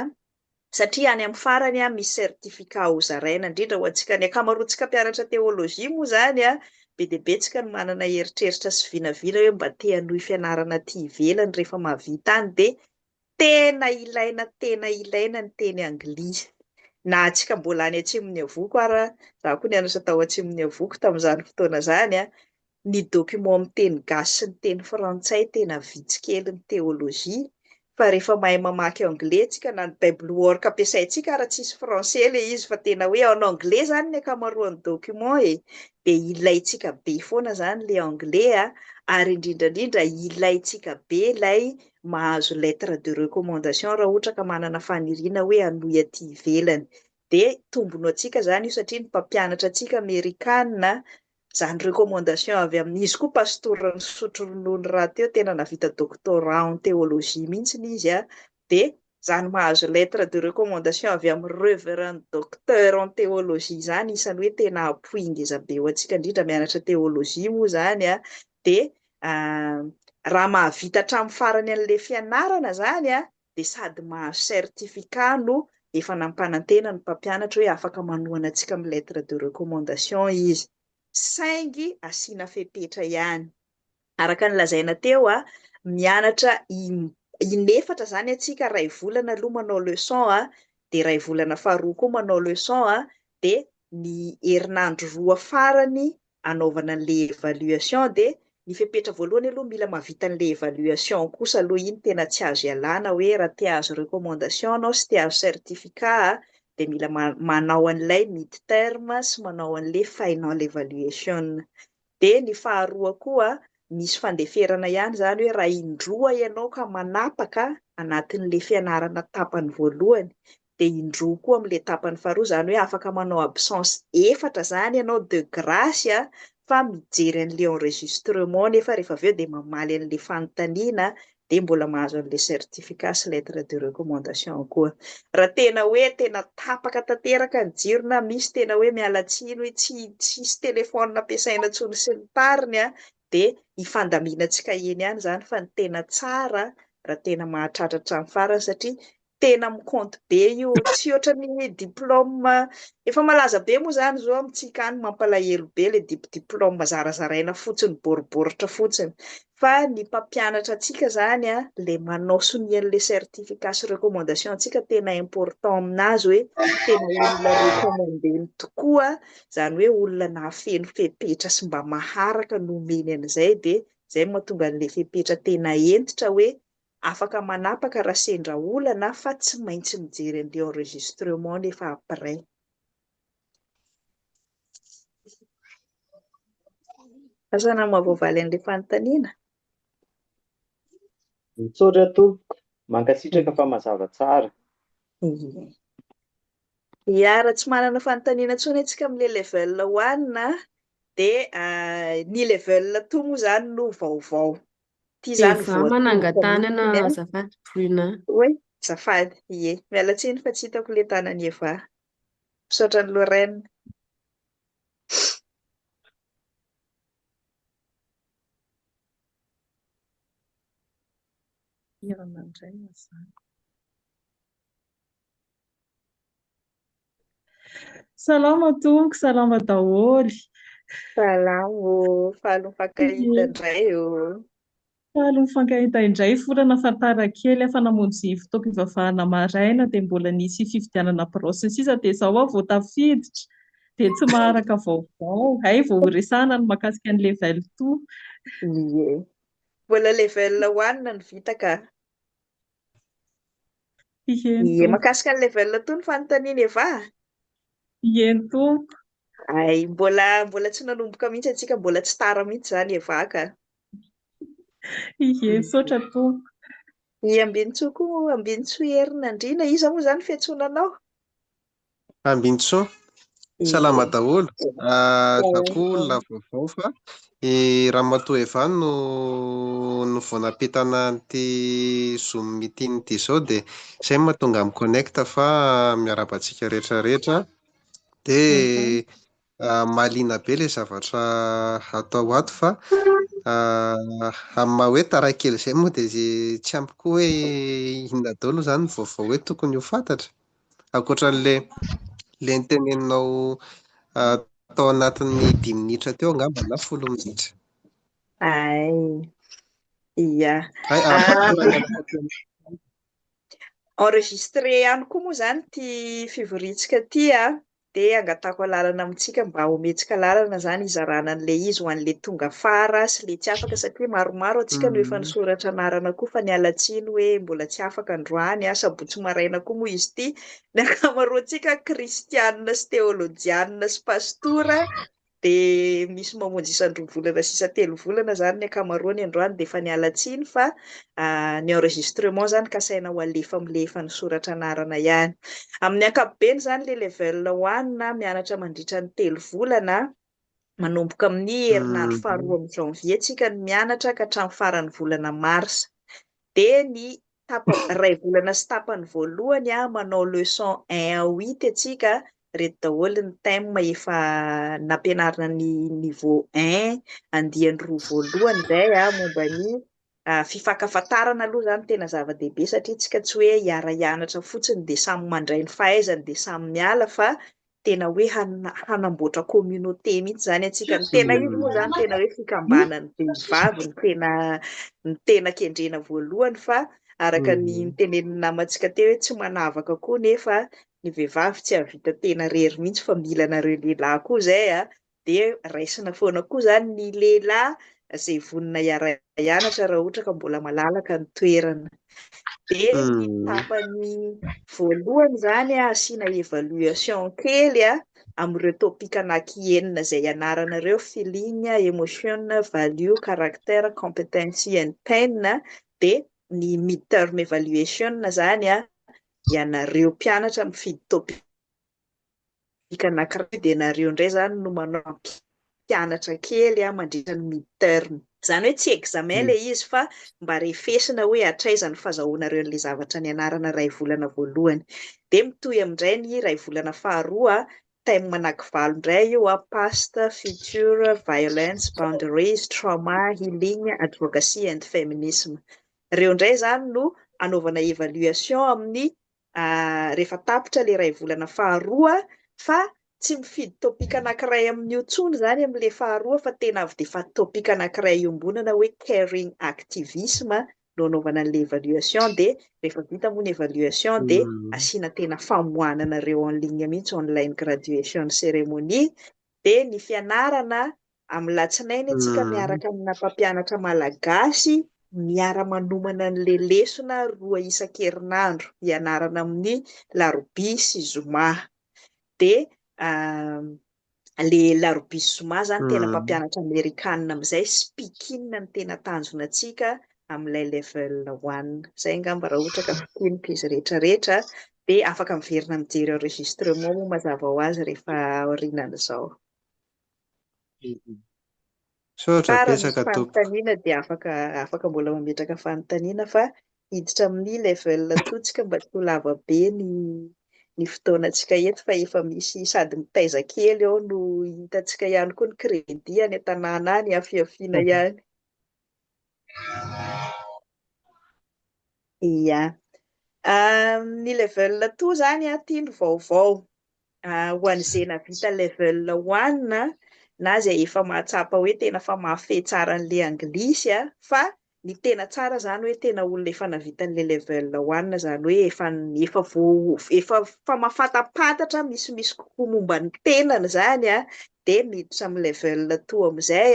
satria any amin'ny farany misy certificat ho zaraina indrindra ho antsika ny akamaroantsika mpianatra teolojia moa zany be dia betsika no manana heritreritra sy vinavina hoe mba te hanohy fianarana aty ivelany rehefa mahavita any dia tena ilaina ny teny anglisy. Na antsika mbola any atsimon'ny Havoko ary za koa nianatra tao atsimon'ny Havoko tamin'izany fotoana zany ny document amin'ny teny gasy sy ny teny frantsay tena vitsy kely ny teolojia fa rehefa mahay mamaky anglais tsika na ny bible work ampiasaintsika ary tsisy français le izy fa tena hoe en anglais zany ny akamaroan'ny document dia ilaitsika be foana zany le anglais ary indrindrandrindra ilaitsika be ilay mahazo lettre de recommandation raha ohatra ka manana faniriana hoe hanohy aty ivelany dia tombony antsika zany io satria ny mpampianatra antsika Amerikanina zany recommandation avy amin'izy koa pastora Nisotro Ronono rahateo tena navita doctorat en théologie mihitsy izy dia zany mahazo lettre de recommandation avy amin'ny reverend docteur en théologie zany isany hoe tena apoingeza be ho antsika indrindra mianatra teolojia moa zany dia raha mahavita hatramin'ny farany an'ilay fianarana zany dia sady mahazo certificat no efa nampanantena ny mpampianatra hoe afaka manohana antsika amin'ny lettre de recommandation izy. Saingy asiana fepetra ihany araka ny lazaina teo mianatra inefatra zany atsika iray volana aloha manao leçon dia iray volana faharoa koa manao leçon dia ny herinandro roa farany anaovana an'le évaluation dia ny fepetra voalohany aloha mila mahavita an'le évaluation kosa aloha iny tena tsy azo ialana hoe raha te hahazo recommandation anao sy te hahazo certificat dia mila manao an'ilay mid terme sy manao an'ilay final evaluation. Dia ny faharoa koa misy fandeferana ihany zany hoe raha indroa ianao ka manapaka anatin'le fianarana tapany voalohany dia indroa koa amin'le tapany faharoa zany hoe afaka manao absence efatra zany ianao de grâce fa mijery an'le enregistrement nefa rehefa avy eo dia mamaly an'le fanontaniana dia mbola mahazo an'le certificat sy lettre de recommandation koa. Raha tena hoe tena tapaka tanteraka ny jiro na misy tena hoe miala tsiny hoe tsisy telefona ampiasaina intsony sy ny tariny dia hifandaminantsika eny ihany zany fa ny tena tsara raha tena mahatratratra amin'ny farany satria tena miconte be io tsy ohatran'ny diplôme efa malaza be moa zany zao amintsika any mampalahelo be le diplôme zarazaraina fotsiny boriboritra fotsiny fa ny mpampianatra antsika zany le manao sonian'le certificat sy recommandation antsika tena important aminazy hoe tena olona recommandeny tokoa zany hoe olona nahafeno fepetra sy mba maharaka no omeny an'izay dia zay mahatonga an'le fepetra tena entitra hoe afaka manapaka raha sendra olana fa tsy maintsy mijery an'le enregistrement nefa après. Asa namahavavaly an'le fanontaniana? Mitsaotra tompoko, mankasitraka fa mazava tsara. Ia, raha tsy manana fanontaniana intsony antsika amin'le level 1 dia ny level 2 moa zany no vaovao. Ty zany manangan-tany azafady Bruna. Oi, azafady. Ie, miala tsiny fa tsy hitako le tanany Eva. Misaotra ny Lorraine. Salama tompoko, salama daholo. Salamo, faly mifankahita Ie, indray io. faly mifankahita indray, forana fantara kely afa namonjy fotoam-pivavahana maraina dia mbola nisy fifidianana borosy ny sisa dia izaho vao tafiditra dia tsy maharaka vaovao. Hay vao resahana ny mahakasika ny level 2. Ie. Mbola level 1 ny vita ka. Iheny Ie, tompoko, makasika ny level 2 ny fanontaniana eva. iheny tompoko, Ay, mbola tsy nanomboka mihitsy antsika, mbola tsy tara mihitsy zany eva ka. iheny sotra tompoko. I Ambintsoko, Ambintso Herinandrina, iza moa zany fiantsonanao? Ambintso, salama Ie. daholo. Akoho Oh. lava vaovao fa Ramatoa Evan no vao napetana an'ity Zoom meeting ity izao dia izay no mahatonga mi-connecta fa miarabantsika rehetrarehetra Mhm. dia mahaliana be ilay zavatra atao ato fa amin'ny maha hoe tarakely izay moa dia tsy ampy koa hoe inona daholo izany ny vaovao hoe tokony ho fantatra ankoatran'ilay niteneninao tao anatin'ny 10 minitra teo angamba na 10 minitra. Ay, iya. Hay fatorana Enregistré ihany koa moa zany ty fivoritsika ty dia angatako alalana amintsika mba hometsika lalana zany izarana an'le izy ho an'le tonga afara sy le tsy afaka satria maromaro antsika no efa nisoratra anarana koa fa niala tsiny hoe mbola tsy afaka androany sabotsy maraina koa moa izy ty. Ny ankamaroantsika kristianina sy teolojianina sy pastora dia misy mamonjy isan-droa volana sisa 3 volana zany ny ankamaroany androany dia efa niala tsiny fa ny enregistrement zany kasaina ho alefa amin'le efa nisoratra anarana ihany. Amin'ny ankapobeny zany le level 1 mianatra mandritra ny 3 volana manomboka amin'ny herinandro faharoa amin'ny janvier tsika ny mianatra ka hatramin'ny faran'ny volana marsa. Dia ny iray volana sy tapany voalohany manao leçon 1 à 8 atsika, reto daholo ny thème efa nampianarina ny niveau 1 andiany roa voalohany izay momba ny fifankafantarana aloha zany tena zava-dehibe satria tsika tsy hoe hiara-hianatra fotsiny dia samy mandray ny fahaizany dia samy miala fa tena hoe hanamboatra communauté mihitsy zany atsika. Ny tena izy moa zany tena hoe fikambanan'ny vehivavy ny tena kendrena voalohany fa araka ny nitenenin'ny namantsika teo hoe tsy manavaka koa nefa ny vehivavy tsy havita tena rery mihitsy fa mila anareo lehilahy koa izay dia raisina foana koa zany ny lehilahy izay vonona hiara-hianatra raha ohatra ka mbola malalaka ny toerana. Dia ny tapany voalohany zany asiana évaluation kely amin'ireo topika anaky 9 izay ianaranareo: feeling, emotion, value, caractère, competency and pain. Dia ny midterm evaluation zany ianareo mpianatra mifidy topika anankiray dia ianareo indray zany no manao mpianatra kely mandritra ny midterm. Izany hoe tsy examen ilay izy fa mba refesina hoe hatraiza ny fahazahoanareo an'ilay zavatra nianarana iray volana voalohany. Dia mitohy amin'indray ny iray volana faharoa thème anaky 9 indray io past, future, violence, boundaries, trauma, healing, advocacy and feminism. Ireo indray zany no anaovana évaluation amin'ny rehefa tapitra ilay iray volana faharoa fa tsy mifidy topika anankiray amin'io tsony zany amin'ilay faharoa fa tena avy dia efa topika anankiray iombonana hoe caring activisme no anaovana an'ilay évaluation. Dia rehefa vita moa ny évaluation dia asiana tena famohanana ireo en ligne mihitsy online graduation cérémonie. Dia ny fianarana amin'ny latsinainy atsika miaraka amina mpampianatra malagasy miara-manomana an'ilay lesona 2 isan-kerinandro ianarana amin'ny larobia sy zoma. Dia le larobia sy zoma zany tena mpampianatra amerikanina amin'izay speaking no tena tanjona antsika amin'ilay level 1. Izay angamba raha ohatra ka fiteniky izy rehetrarehetra dia afaka miverina mijery enregistrement moa mazava ho azy rehefa aorianan'izao. Sotra Raha misy betsaka tompoko. fanontaniana dia afaka mbola mametraka fanontaniana fa hiditra amin'ny level 2 tsika mba tsy ho lava be ny fotoanantsika eto fa efa misy sady mitaiza kely ao no hitantsika ihany koa ny crédit any an-tanàna any afiafiana ihany. Iya. Ny level 2 zany tiany vaovao. ho an'izay navita level 1 na izay efa mahatsapa hoe tena fa mahafehy tsara an'ilay anglisy fa ny tena tsara zany hoe tena olona efa navita an'ilay level 1 zany hoe efa mafatapantatra misimisy kokoa momba ny tenany zany dia miditra amin'ny level 2 amin'izay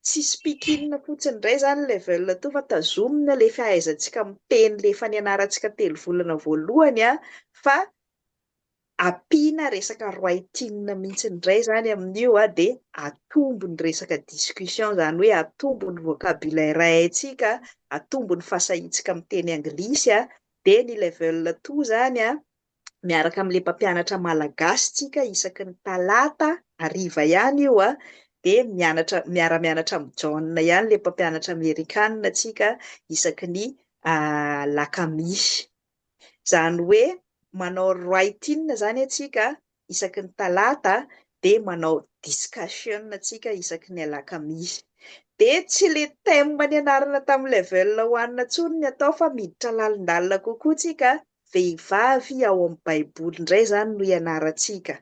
tsy speaking fotsiny indray zany level 2 fa tazomina ilay fahaizantsika miteny ilay efa nianarantsika 3 volana voalohany fa ampiana resaka writing mihitsy indray zany amin'io dia atombo ny resaka discussion zany hoe atombo ny vocabulaire haintsika, atombo ny fahasahiantsika miteny anglisy dia ny level 2 zany miaraka amin'ilay mpampianatra malagasy tsika isaky ny talata hariva ihany io dia miara-mianatra amin'ny John ihany ilay mpampianatra amerikanina tsika isaky ny lakamisy. Zany hoe manao writing zany atsika isaky ny talata dia manao discussion atsika isaky ny alakamisy. Dia tsy le thème nianarana tamin'ny level 1 intsony ny atao fa miditra lalindalina kokoa tsika vehivavy ao amin'ny baiboly indray zany no ianarantsika.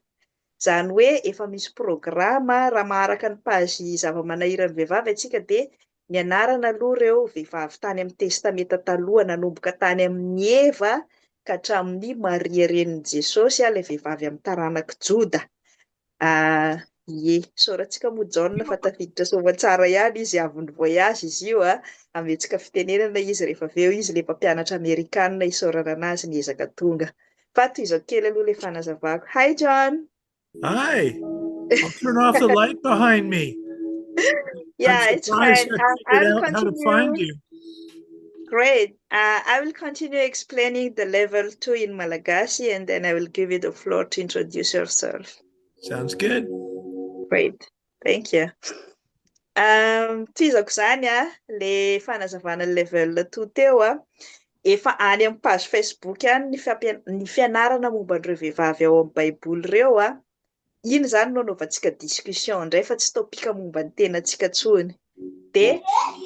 Zany hoe efa misy programa raha maharaka ny pazy zava-manahiran'ny vehivavy atsika dia nianarana aloha ireo vehivavy tany amin'ny testameta taloha nanomboka tany amin'ny Eva ka hatramin'ny Maria renin'i Jesosy ilay vehivavy amin'ny taranaka Joda. Soratsika moa John fa tafiditra sova tsara ihany izy avy ny voyage izy io ametsika fitenenana izy rehefa avy eo izy ilay mpampianatra amerikanina isaorana anazy niezaka tonga. Fa toy izao kely aloha ilay fanazavako. Hi John. Hi. I'll turn off the light behind me. Yeah, it's fine. I will continue. How to find you. Great. I will continue explaining the level 2 in Malagasy and then I will give you the floor to introduce yourself. Sounds good. Great. Thank you. Tizako zany le fanazavana level 2 teo efa any amin'ny page Facebook ny fianarana momba an'ireo vehivavy ao amin'ny baiboly ireo iny zany no anaovantsika discussion indray fa tsy topika momba ny tenantsika tsony. Dia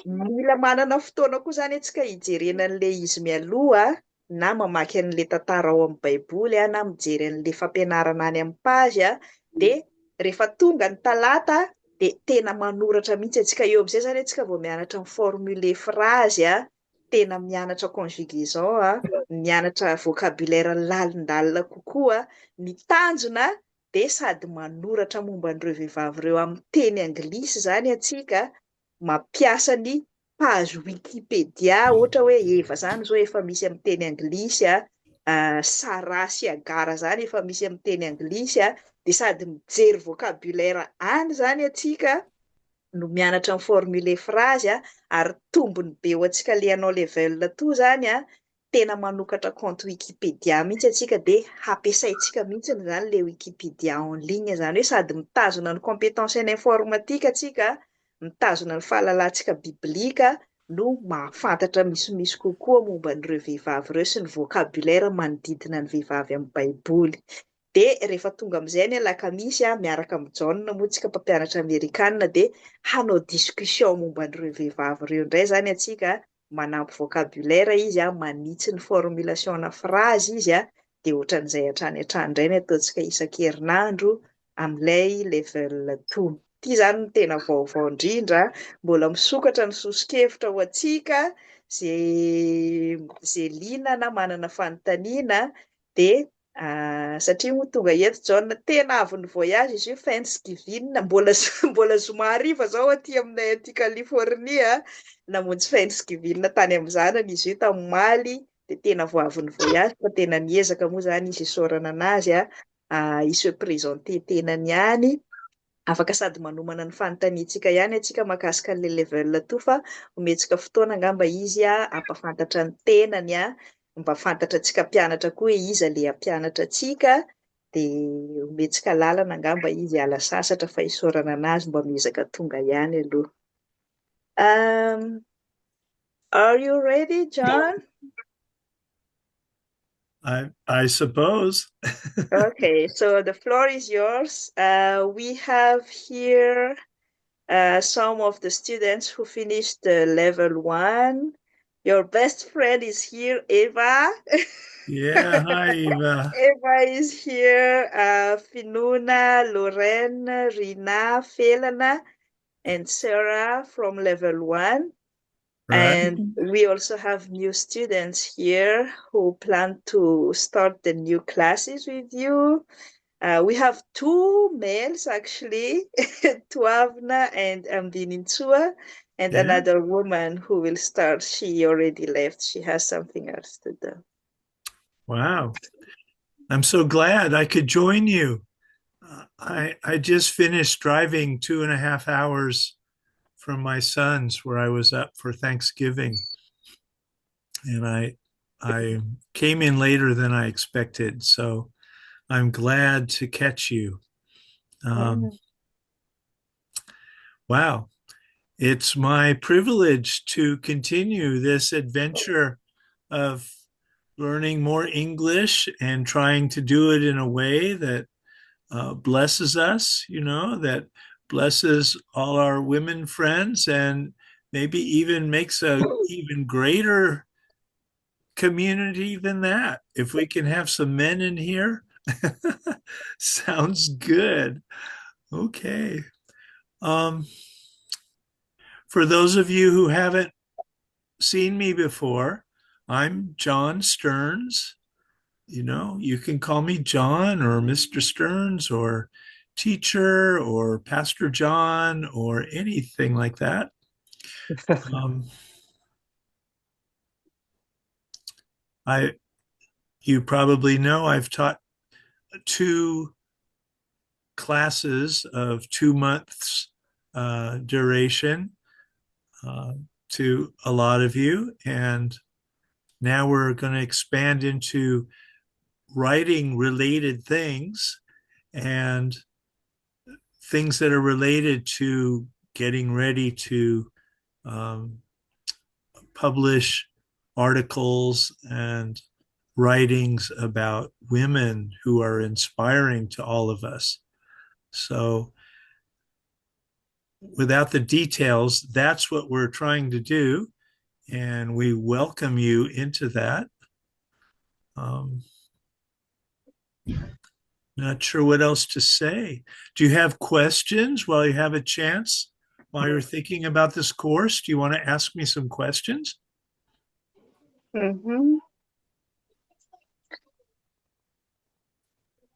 mila manana fotoana koa zany antsika hijerena an'ilay izy mialoha na mamaky an'ilay tantara ao amin'ny baiboly na mijery an'ilay fampianarana any amin'ny page dia rehefa tonga ny talata dia tena manoratra mihitsy antsika eo amin'izay zany antsika vao mianatra ny formule phrase tena mianatra conjugaison mianatra vocabulaire lalindalina kokoa ny tanjona dia sady manoratra momba an'ireo vehivavy ireo amin'ny teny anglisy zany antsika mampiasa ny page Wikipédia ohatra hoe Eva zany zao efa misy amin'ny teny anglisy Sarah sy Agara zany efa misy amin'ny teny anglisy dia sady mijery vocabulaire any zany atsika no mianatra ny formule phrase ary tombony be ho antsika le anao level 2 zany tena manokatra compte Wikipédia mihitsy atsika dia hampiasaintsika mihitsy zany le Wikipédia en ligne zany hoe sady mitazona ny compétence en informatique atsika mitazona ny fahalalantsika biblika no mahafantatra misimisy kokoa momba an'ireo vehivavy ireo sy ny vocabulaire manodidina ny vehivavy amin'ny baiboly. Dia rehefa tonga amin'izay ny alakamisy miaraka amin'ny John moa tsika mpampianatra amerikanina dia hanao discussion momba an'ireo vehivavy ireo indray zany atsika manampy vocabulaire izy manitsy ny formulation na phrase izy dia ohatran'izay hatrany indray ny ataontsika isan-kerinandro amin'ilay level 2. Ity zany no tena vaovao indrindra mbola misokatra ny sosokevitra ho antsika zay liana manana fanontaniana dia satria moa tonga eto John tena avy ny voyage izy io Thanksgiving mbola zoma hariva zao aty aminay aty California namonjy Thanksgiving tany amin'ny zanany izy io tamin'ny Maly dia tena vao avy ny voyage fa tena niezaka moa zany izy isaorana anazy iso présenter tenany ihany afaka sady manomana ny fanontaniantsika ihany atsika makasika le level 2 fa ometsika fotoana angamba izy ampafantatra ny tenany mba fantatra antsika mpianatra koa hoe iza le ampianatra antsika dia ometsika lalana angamba izy ala sasatra fa isaorana anazy mba miezaka tonga ihany aloha. Are you ready, John? I suppose. Okay, so the floor is yours. We have here some of the students who finished level 1 Your best friend is here, Eva. Yeah, hi, Eva. Eva is here. Finuna, Lorraine, Rina, Felana, and Sarah from level 1. Right. And we also have new students here who plan to start the new classes with you. We have 2 males actually, Tuavna and Amdinitsua, and Yeah. another woman who will start. She already left. She has something else to do. Wow. I'm so glad I could join you. I just finished driving 2.5 hours from my son's where I was up for Thanksgiving. And I came in later than I expected. So I'm glad to catch you. Wow. It's my privilege to continue this adventure of learning more English and trying to do it in a way that blesses us, that blesses all our women friends and maybe even makes a even greater community than that. If we can have some men in here, sounds good. Okay. For those of you who haven't seen me before, I'm John Stearns. You can call me John or Mr. Stearns or teacher or Pastor John or anything like that. You probably know I've taught 2 classes of 2 months duration to a lot of you. And now we're going to expand into writing related things and things that are related to getting ready to publish articles and writings about women who are inspiring to all of us. So without the details, that's what we're trying to do. And we welcome you into that. Not sure what else to say. Do you have questions while you have a chance? While you're thinking about this course, do you want to ask me some questions?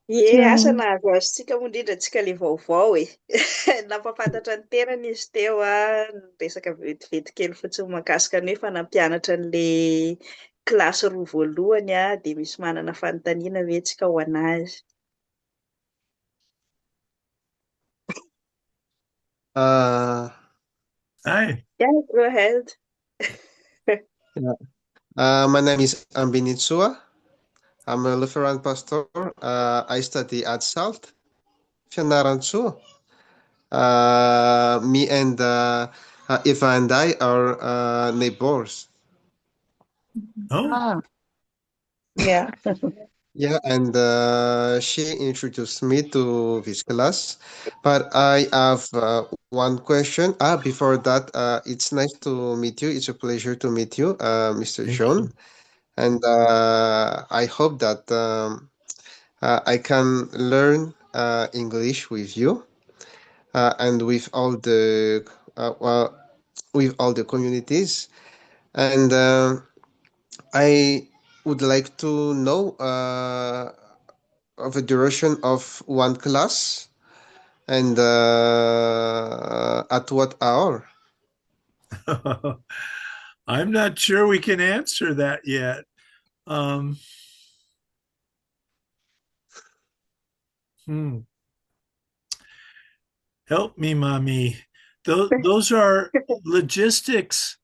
Asa nahazo azontsika mondrindratsika le vaovao e. Nampafantatra ny tenany izy teo resaka vetivety kely fotsiny mahakasika ny hoe fanampianatra an'le kilasy 2 voalohany dia misy manana fanontaniana ve tsika ho anazy. Hi. Yeah, go ahead. My name is Ambinitsua. I'm a Lutheran pastor. I study at SALT, Fianarantsoa. Me and Eva and I are neighbors. Oh. Yeah. Yeah, and she introduced me to this class. But I have one question. Before that, it's nice to meet you. It's a pleasure to meet you, Mr. John. And I hope that I can learn English with you and with all the with all the communities. And I would like to know of the duration of one class and at what hour. I'm not sure we can answer that yet. Help me, mommy. Those are logistics.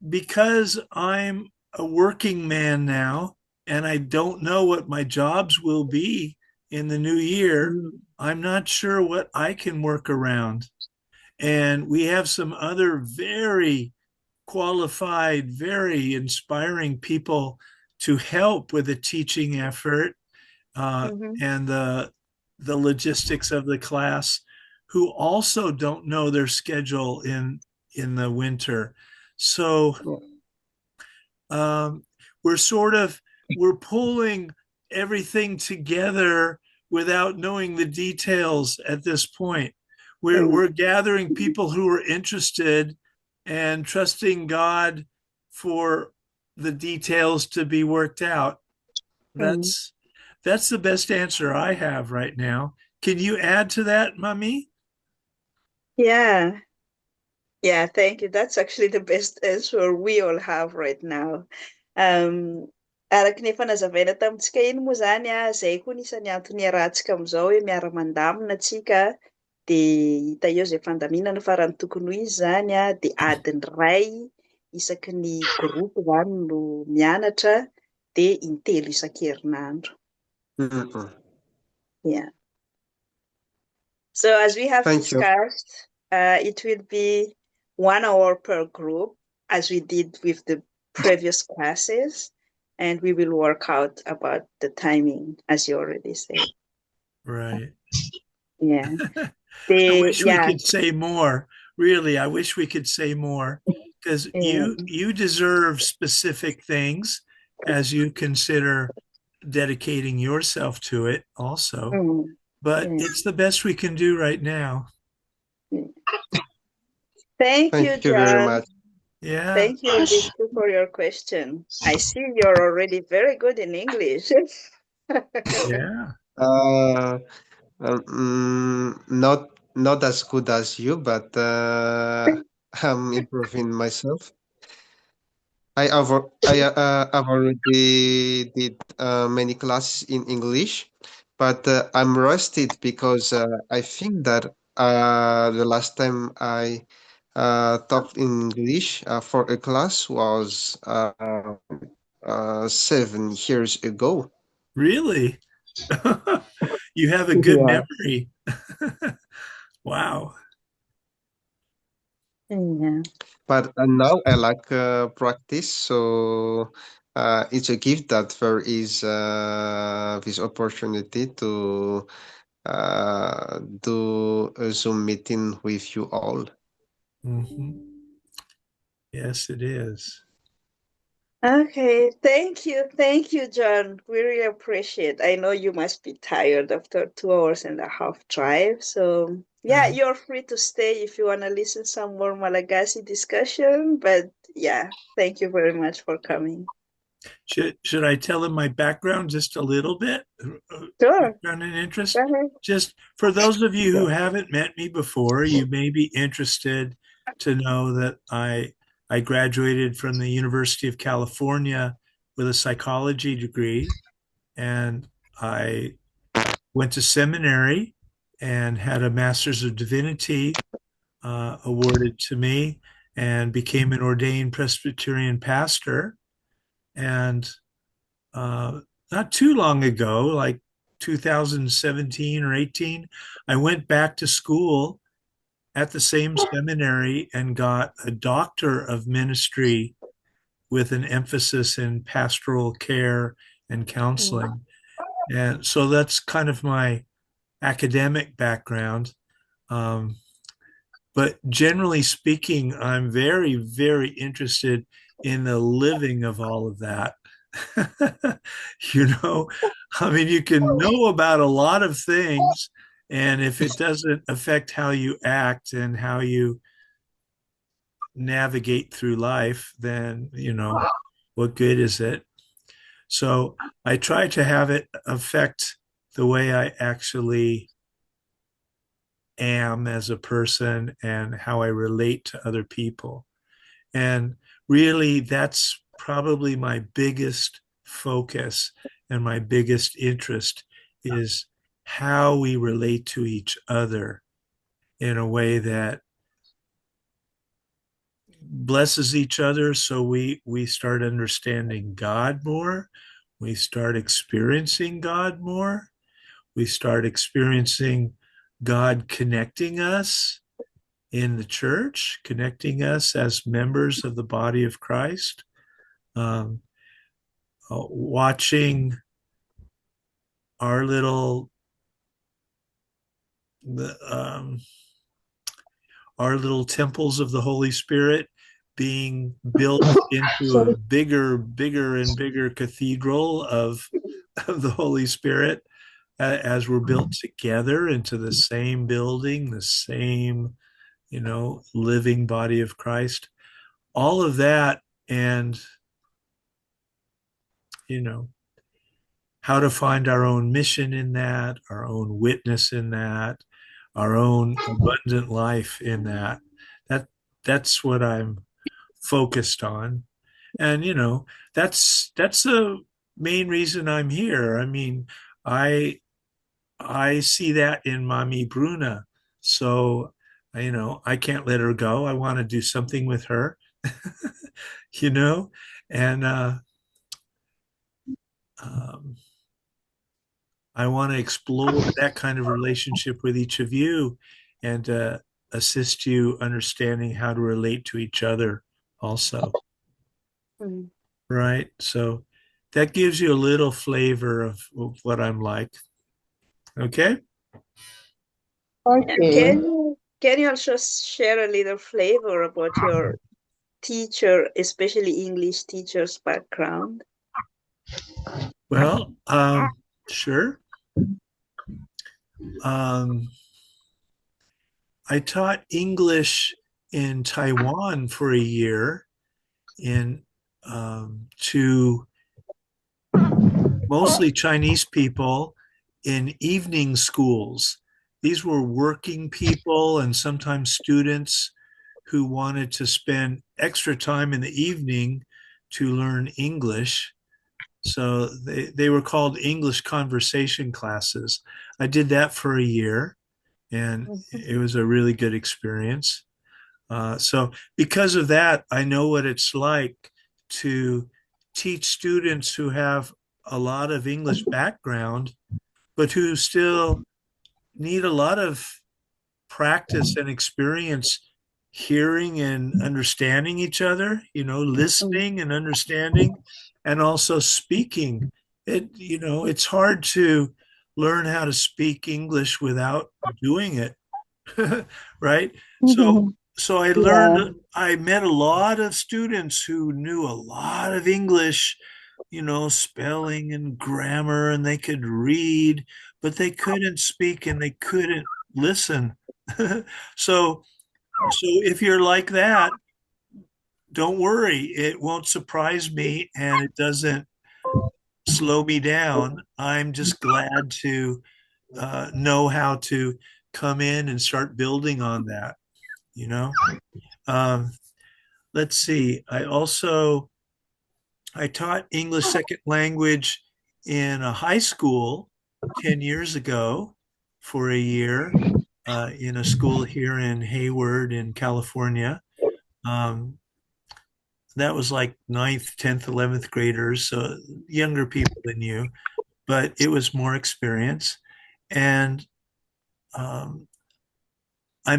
Because I'm a working man now and I don't know what my jobs will be in the new year, I'm not sure what I can work around. And we have some other very qualified, very inspiring people to help with the teaching effort and the logistics of the class, who also don't know their schedule in the winter. So we're pulling everything together without knowing the details at this point. We're gathering people who are interested and trusting God for the details to be worked out. That's the best answer I have right now. Can you add to that, Mami? Yeah. Yeah, thank you. That's actually the best answer we all have right now. Araka ny efa nazavaina tamintsika iny moa zany zay koa nisany antony arahantsika amin'izao hoe miara-mandamina tsika dia hita eo zay fandaminana farany tokony ho izy zany dia adiny iray isaky ny groupe zany no mianatra dia intelo isan-kerinandro. Yeah. So as we have discussed, it will be 1 hour per group, as we did with the previous classes, and we will work out about the timing, as you already said. Right. Yeah. I wish we could say more. Really, I wish we could say more, because you deserve specific things as you consider dedicating yourself to it also. But it's the best we can do right now. Thank you, John. Very much. Yeah. Thank you, Victor, for your question. I see you're already very good in English. Yeah. Not as good as you, but I'm improving myself. I've already did many classes in English, but I'm rusted because I think that the last time I talked in English for a class was 7 years ago. Really? You have a good memory. Wow. Yeah. But now I like practice, so it's a gift that there is this opportunity to do a Zoom meeting with you all. Yes, it is. Okay, thank you, John. We really appreciate. I know you must be tired after 2.5 hours drive, so yeah, you're free to stay if you want to listen some more Malagasy discussion. But yeah, thank you very much for coming. Should I tell them my background just a little bit? Sure. Background and interest. Just for those of you who haven't met me before, you may be interested to know that I graduated from the University of California with a psychology degree, and I went to seminary and had a Master's of Divinity awarded to me, and became an ordained Presbyterian pastor. And not too long ago, like 2017 or 18, I went back to school at the same seminary and got a doctor of ministry with an emphasis in pastoral care and counseling. And so that's kind of my academic background. But generally speaking, I'm very, very interested in the living of all of that. You know, I mean, you can know about a lot of things, and if it doesn't affect how you act and how you navigate through life, then, you know, what good is it? So I try to have it affect the way I actually am as a person and how I relate to other people. And really, that's probably my biggest focus and my biggest interest, is how we relate to each other in a way that blesses each other, so we start understanding God more, we start experiencing God more, we start experiencing God connecting us in the church, connecting us as members of the body of Christ. Watching our little temples of the Holy Spirit being built into a bigger and bigger cathedral of the Holy Spirit, as we're built together into the same building, the same, living body of Christ. All of that, and how to find our own mission in that, our own witness in that, our own abundant life in that. That's what I'm focused on. And that's the main reason I'm here. I mean, I see that in Mommy Bruna. So, I can't let her go. I want to do something with her. And I want to explore that kind of relationship with each of you, and assist you understanding how to relate to each other also. Right? So that gives you a little flavor of what I'm like. Okay? Okay. Can you also share a little flavor about your teacher, especially English teacher's background? Well, sure. I taught English in Taiwan for a year to mostly Chinese people in evening schools. These were working people and sometimes students who wanted to spend extra time in the evening to learn English. So they were called English conversation classes. I did that for a year, and it was a really good experience. So because of that, I know what it's like to teach students who have a lot of English background, but who still need a lot of practice and experience hearing and understanding each other, listening and understanding, and also speaking. It's hard to learn how to speak English without doing it, right? So I learned, I met a lot of students who knew a lot of English, spelling and grammar, and they could read, but they couldn't speak and they couldn't listen. So if you're like that, don't worry. It won't surprise me, and it doesn't slow me down. I'm just glad to know how to come in and start building on that. Let's see. I taught English second language in a high school 10 years ago for a year, in a school here in Hayward in California. That was like 9th, 10th, 11th graders, so younger people than you, but it was more experience. And I'm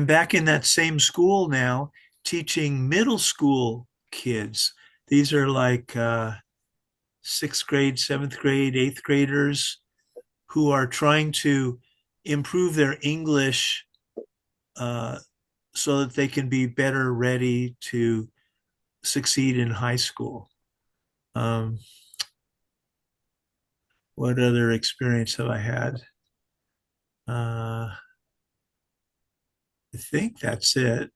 back in that same school now, teaching middle school kids. These are like 6th grade, 7th grade, 8th graders who are trying to improve their English so that they can be better ready to succeed in high school. What other experience have I had? I think that's it.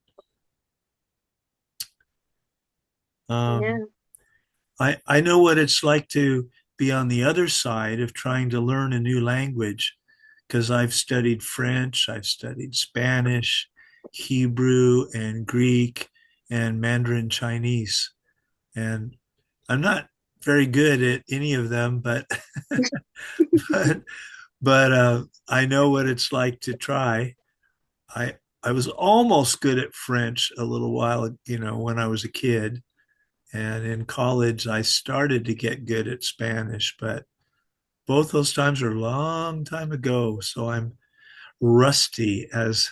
I know what it's like to be on the other side of trying to learn a new language, because I've studied French, I've studied Spanish, Hebrew, and Greek, and Mandarin Chinese. And I'm not very good at any of them, but I know what it's like to try. I was almost good at French a little while, when I was a kid. And in college, I started to get good at Spanish, but both those times are a long time ago. So I'm rusty, as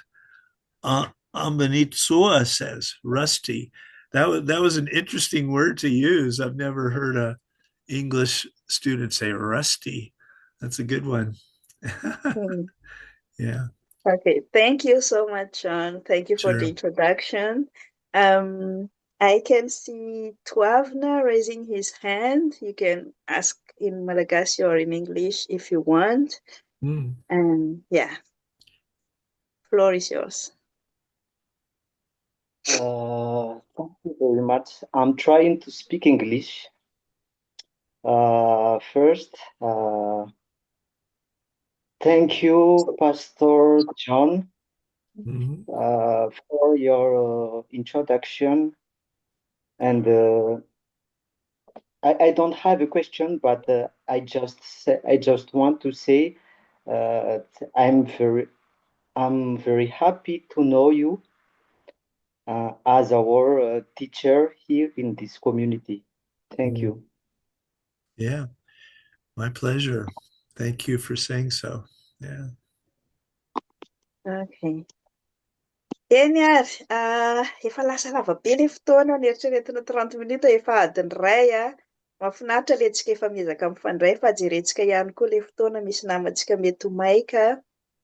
Ambanitsua says, rusty. That was an interesting word to use. I've never heard a English student say rusty. That's a good one. Yeah. Okay. Thank you so much, John. Thank you for the introduction. I can see Tuavna raising his hand. You can ask in Malagasy or in English if you want. And yeah, floor is yours. Thank you very much. I'm trying to speak English. First, thank you, Pastor John, for your introduction. And I don't have a question, but I just want to say I'm very happy to know you as our teacher here in this community. Thank you. Yeah, my pleasure. Thank you for saying so. Yeah. Okay. Eny ary, efa lasa lava be ilay fotoana ny eritreretina 30 minutes efa adiny iray mahafinaritra ilay antsika efa miezaka mifandray fa jerentsika ihany koa ilay fotoana misy namantsika mety ho maika.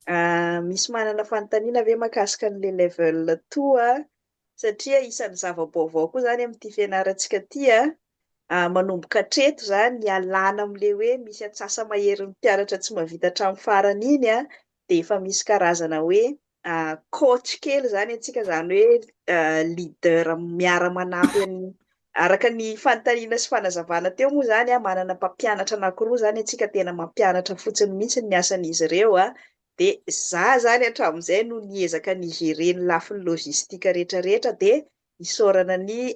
Misy manana fanontaniana ve mahakasika an'ilay level 2 satria isan'ny zava-baovao koa zany amin'ity fianarantsika ity manomboka hatreto zany ny alàna amin'ilay hoe misy atsasa maherin'ny mpianatra tsy mahavita hatramin'ny farany iny dia efa misy karazana hoe coach kely zany antsika zany hoe leader miara-manampy araka ny fanontaniana sy fanazavana teo moa zany manana mpampianatra anankiroa zany antsika tena mampianatra fotsiny mihitsy ny asan'izy ireo dia za zany hatramin'izay no niezaka nigerer ny lafin'ny logistika rehetrarehetra dia nisaorana ny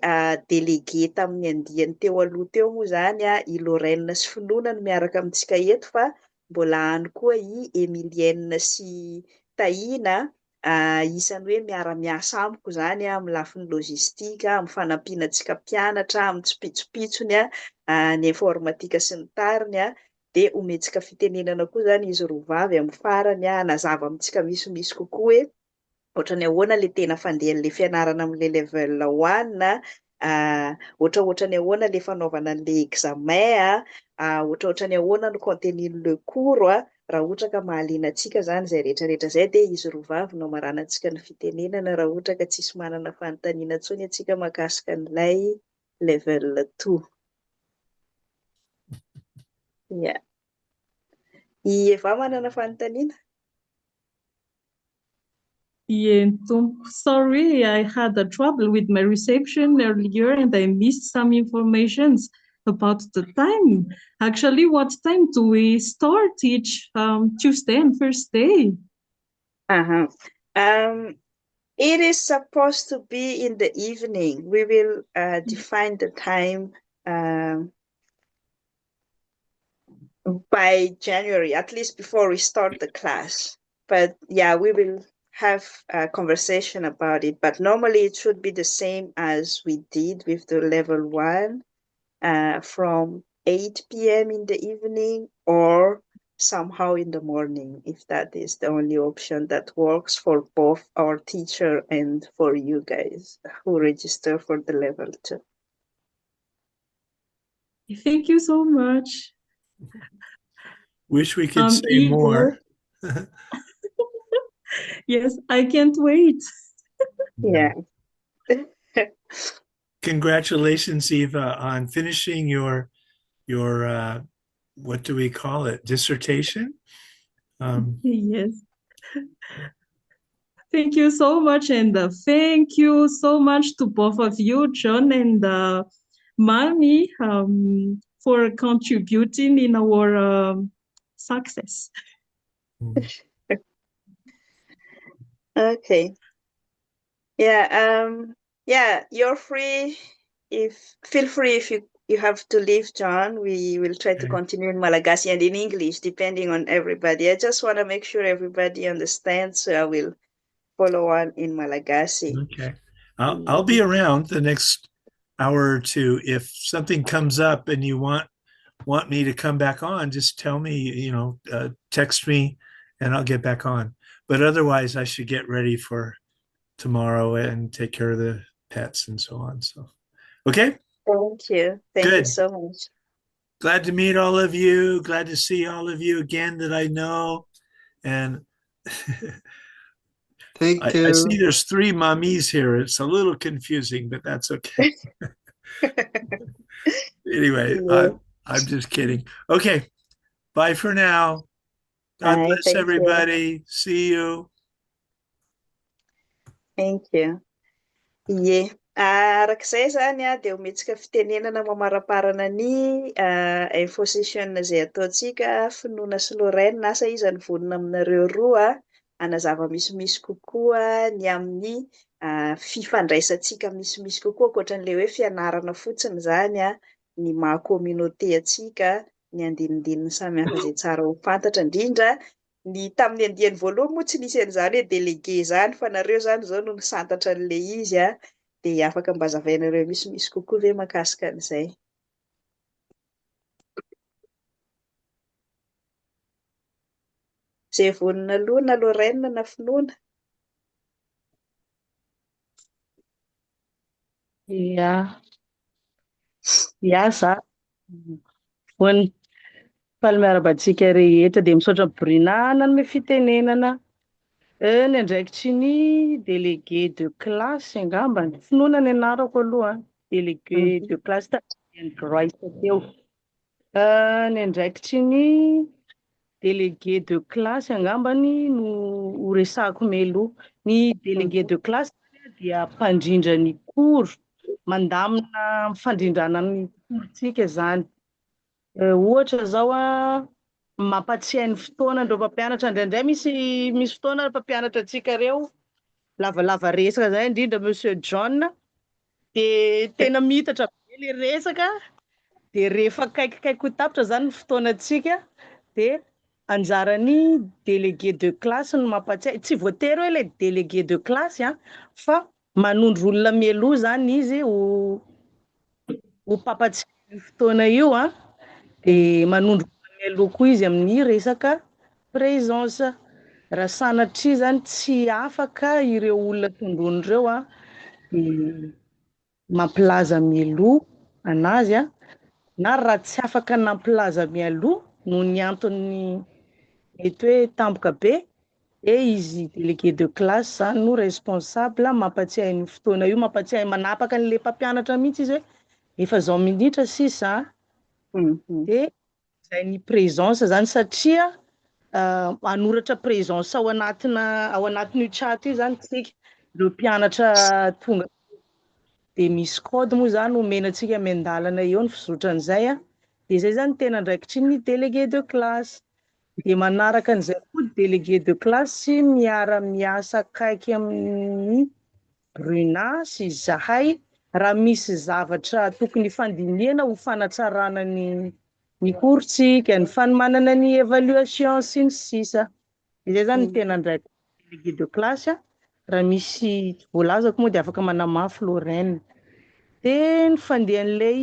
délégué tamin'ny andiany teo aloha teo moa zany i Lorraine sy Finoana no miaraka amintsika eto fa mbola any koa i Emilienne sy Tahina isany hoe miara-miasa amiko zany amin'ny lafin'ny logistika, amin'ny fanampiana antsika mpianatra, amin'ny tsipitsopitsony ny informatika sy ny tariny dia ometsika fitenenana koa zany izy roa vavy amin'ny farany nazava amintsika misy kokoa hoe ohatrany ahoana le tena fandehan'le fianarana amin'le level 1 ohatrany ahoana le fanaovana an'le examen ohatrany ahoana no contenin'le cours raha ohatra ka mahaliana antsika zany zay rehetrarehetra zay dia izy roa vavy no marana antsika ny fitenenana raha ohatra ka tsisy manana fanontaniana intsony antsika mahakasika an'ilay level 2. Yeah. I Eva manana fanontaniana? Yeah, sorry, I had a trouble with my reception earlier and I missed some informations about the time. Actually, what time do we start each Tuesday and Thursday? It is supposed to be in the evening. We will define the time by January, at least before we start the class. But yeah, we will have a conversation about it. But normally it should be the same as we did with the level 1 from 8 p.m. in the evening or somehow in the morning, if that is the only option that works for both our teacher and for you guys who register for the level 2. Thank you so much. Wish we could say more. Yes, I can't wait. Yeah. Congratulations, Eva, on finishing your what do we call it? Dissertation? Yes. Thank you so much, and thank you so much to both of you, John and Mami, for contributing in our success. Okay. Yeah. Yeah, you're free. Feel free if you have to leave, John. We will try to continue in Malagasy and in English, depending on everybody. I just want to make sure everybody understands, so I will follow on in Malagasy. Okay. I'll be around the next hour or two. If something comes up and you want me to come back on, just tell me, text me and I'll get back on. But otherwise, I should get ready for tomorrow and take care of the pets and so on. So, okay. Thank you. Thank you so much. Glad to meet all of you. Glad to see all of you again that I know. And Thank I you. see there's 3 mummies here. It's a little confusing, but that's okay. Anyway, I'm just kidding. Okay, bye for now. God Bye, bless thank you. everybody. See you. Thank you. Ie, arak'izay zany dia ometsika fitenenana mamaraparana ny info-session izay ataontsika Finoana sy Lorraine, asa izy ny vonona aminareo roa hanazava misimisy kokoa ny amin'ny fifandraisantsika misimisy kokoa ankoatran'ilay hoe fianarana fotsiny zany ny maha communauté antsika, ny andinindininy samihafa izay tsara ho fantatra, indrindra ny tamin'ny andiany voalohany moa tsy nisy an'izany hoe délégué zany fa nareo zany zao no nisantatra an'ilay izy dia afaka mba zavainareo misimisy kokoa ve mahakasika an'izay. Izay vonona aloha na Lorraine na Finoana. Ia za voany palmiarabantsika rehetra dia misaotra Brina nanome fitenenana. Ny andraikitry ny délégué de classe angambany. Finoana ny anarako aloha, délégué de classe teo. Ny andraikitry ny délégué de classe angambany no resako meloa. Ny délégué de classe dia mpandrindra ny cours, mandamina fandrindrana ny courtsika zany. Ohatra zao mampatsiahy ny fotoana andreo mpampianatra, indraindray misy fotoana mpampianatra antsika reo lavalava resaka zay, indrindra Monsieur John, dia tena mitatra be le resaka, dia rehefa akaikikaiky ho tapitra zany ny fotoanantsika dia anjaran'ny délégué de classe no mampatsiahy. Tsy voatery hoe le délégué de classe fa manondro olona mialoha zany izy ho mpampatsiahy fotoana io dia manondro olona mialoha koa izy amin'ny resaka présence. Raha sanatria zany tsy afaka ireo olona tondron'ireo dia mampilaza mialoha anazy na raha tsy afaka nampilaza mialoha noho ny antony mety hoe tampoka be, izy délégué de classe zany no responsable mampatsiahy ny fotoana io, mampatsiahy manapaka an'ilay mpampianatra mihitsy izy hoe efa zao minitra sisa dia izay ny présence zany, satria anoratra présence ao anatin'io chat io zany tsika ireo mpianatra tonga dia misy code moa zany omenantsika amian-dalana eo ny fizotran'izay dia izay zany tena andraikitry ny délégué de classe. Dia manaraka an'izay koa délégué de classe miara-miasa akaiky amin'ny Bruna sy zahay raha misy zavatra tokony fandinihana ho fanatsarana ny courtsika, ny fanomanana ny évaluation sy ny sisa. Izay zany tena andraikitry délégué de classe. Raha misy voalazako moa dia afaka manamafy Lorraine. Dia ny fandehan'ilay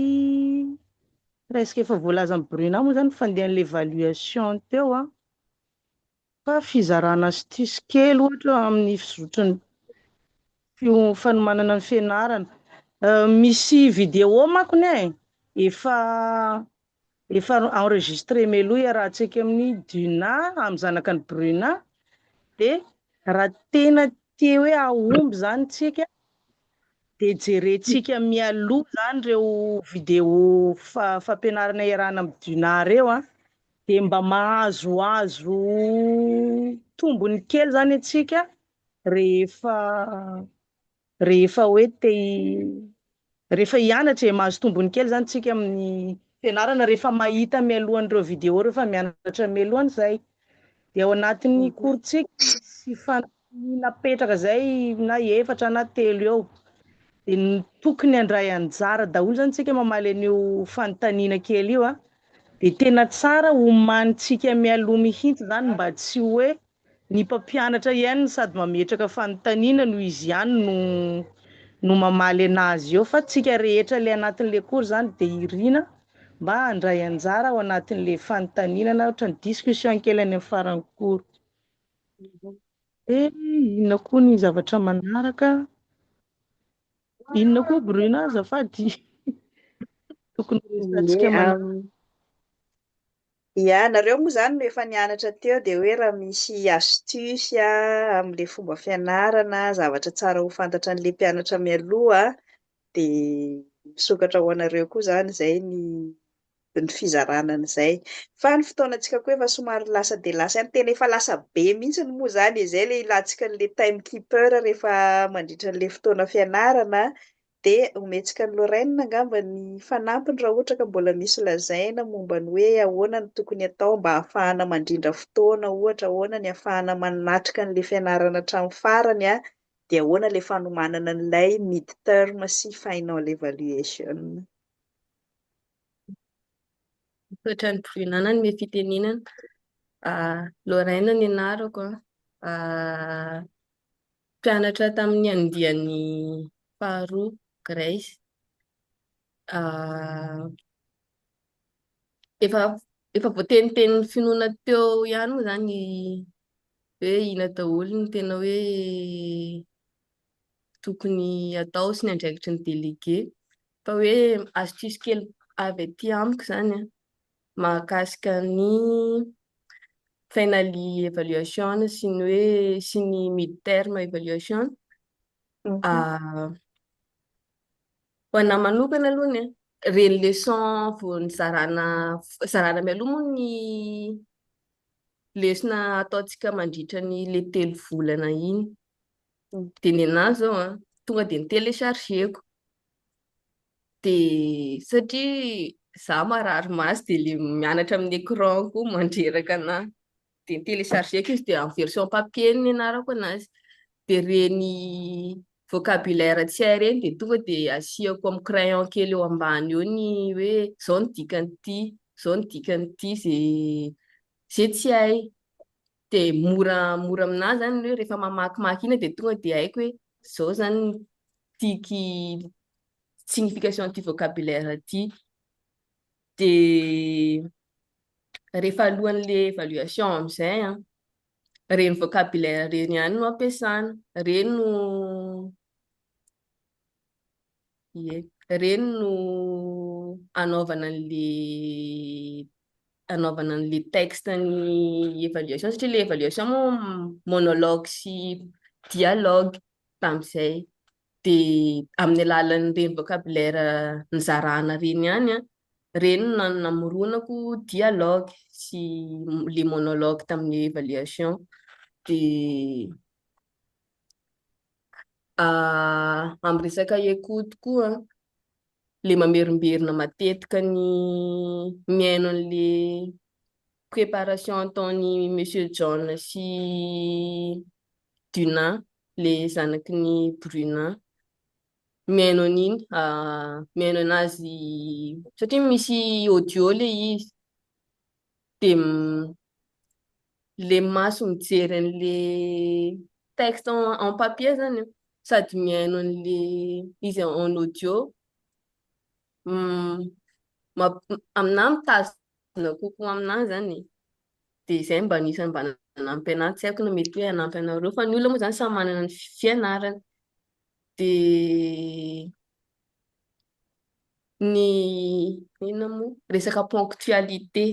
presque efa voalaza amin'ny Bruna moa zany fandehan'ilay évaluation teo fa fizarana astuce kely ohatra amin'ny fizotrony fanomanana ny fianarana. Misy vidéo makony efa enregistré meloa iarahantsika amin'ny Duna amin'ny zanaka ny Bruna, dia raha tena tia hoe ahomby zany tsika dia jerentsika mialoha zany ireo vidéo fampianarana iarahana amin'ny Duna reo dia mba mahazoazo tombony kely zany antsika rehefa hoe rehefa hianatra mahazo tombony kely zany tsika amin'ny fianarana rehefa mahita mialohan'ireo vidéo rehefa mianatra mialohan'izay. Dia ao anatin'ny courtsika sy napetraka zay na efatra na telo eo dia tokony handray anjara daholo zany tsika mamaly an'io fanontaniana kely io dia tena tsara homanintsika mialoha mihitsy zany mba tsy hoe ny mpampianatra ihany sady mametraka fanontaniana no izy ihany no mamaly anazy eo, fa tsika rehetra ilay anatin'ilay cours zany dia irina mba handray anjara ao anatin'ilay fanontaniana na ohatra ny discussion kely any amin'ny faran'ny cours. Inona koa ny zavatra manaraka? Inona koa Bruna azafady? Tokony resatsika Ia, nareo moa zany no efa nianatra teo dia hoe raha misy astuce amin'ilay fomba fianarana, zavatra tsara ho fantatra an'ilay mpianatra mialoha dia misokatra ho anareo koa zany izay ny fizarana an'izay. Fa ny fotoanantsika koa efa somary lasa dia lasa ny tena efa lasa be mihitsy moa zany izay ilay ilantsika an'ilay time keeper rehefa mandritra an'ilay fotoana fianarana. Dia ometsika ny Lorraine angamba ny fanampiny raha ohatra ka mbola misy lazaina momba ny hoe ahoana ny tokony atao mba ahafahana mandrindra fotoana ohatra, ahoana ny ahafahana manatrika an'ilay fianarana hatramin'ny farany dia ahoana ilay fanomanana an'ilay mid term sy final evaluation. Toetra ny Brunana ny fitenenana. Lorraine ny anarako mpianatra tamin'ny andiany faharoa Grèce. Efa voateniteny finoana teo ihany moa zany hoe ina daholo ny tena hoe tokony atao sy ny andraikitry ny délégué. Fa hoe astuce kely avy aty amiko zany mahakasika ny final evaluation sy ny hoe sy ny mid term evaluation. Ho anahy manokana aloha ny reny leçon vao zarana mialoha moa ny lesona ataontsika mandritra ny le 3 volana iny. Dia ny anahy zao tonga dia nitelechargeko. Dia satria za marary maso dia le mianatra amin'ny écran koa mandreraka anahy. Dia nitelechargeko izy dia amin'ny version papier ny anarako anazy. Dia reny vocabulaire tsy hay reny dia tonga dia asiako amin'ny crayon kely eo ambany eo ny hoe zao ny dikan'ity, zao ny dikan'ity zay tsy hay. Dia mora aminahy zany hoe rehefa mamakimaky iny dia tonga dia haiko hoe zao zany tiky signification an'ity vocabulaire ity. Dia rehefa alohan'le évaluation amin'izay reny vocabulaire reny ihany no ampiasana. Reny no anaovana an'le texte ny évaluation satria le évaluation moa monologue sy dialogue tamin'izay. Dia amin'ny alalan'ireny vocabulaire nizarana reny ihany reny namoronako dialogue sy le monologue tamin'ny évaluation. Dia amin'ny resaka écoute koa le mamerimberina matetika ny miaino an'le préparation ataon'ny Monsieur John sy Duna, le zanaky ny Bruna. Miaino an'iny, miaino anazy satria misy audio le izy. Dia le maso mijery an'le texte en papier zany sady miaino an'le izy en audio. Aminahy mitazona kokoa aminahy zany. Dia izay mba anisany mba nanampy anahy, tsy haiko na mety hoe hanampy anareo fa ny olona moa zany samy manana ny fianarany. Dia ny inona moa resaka ponctualité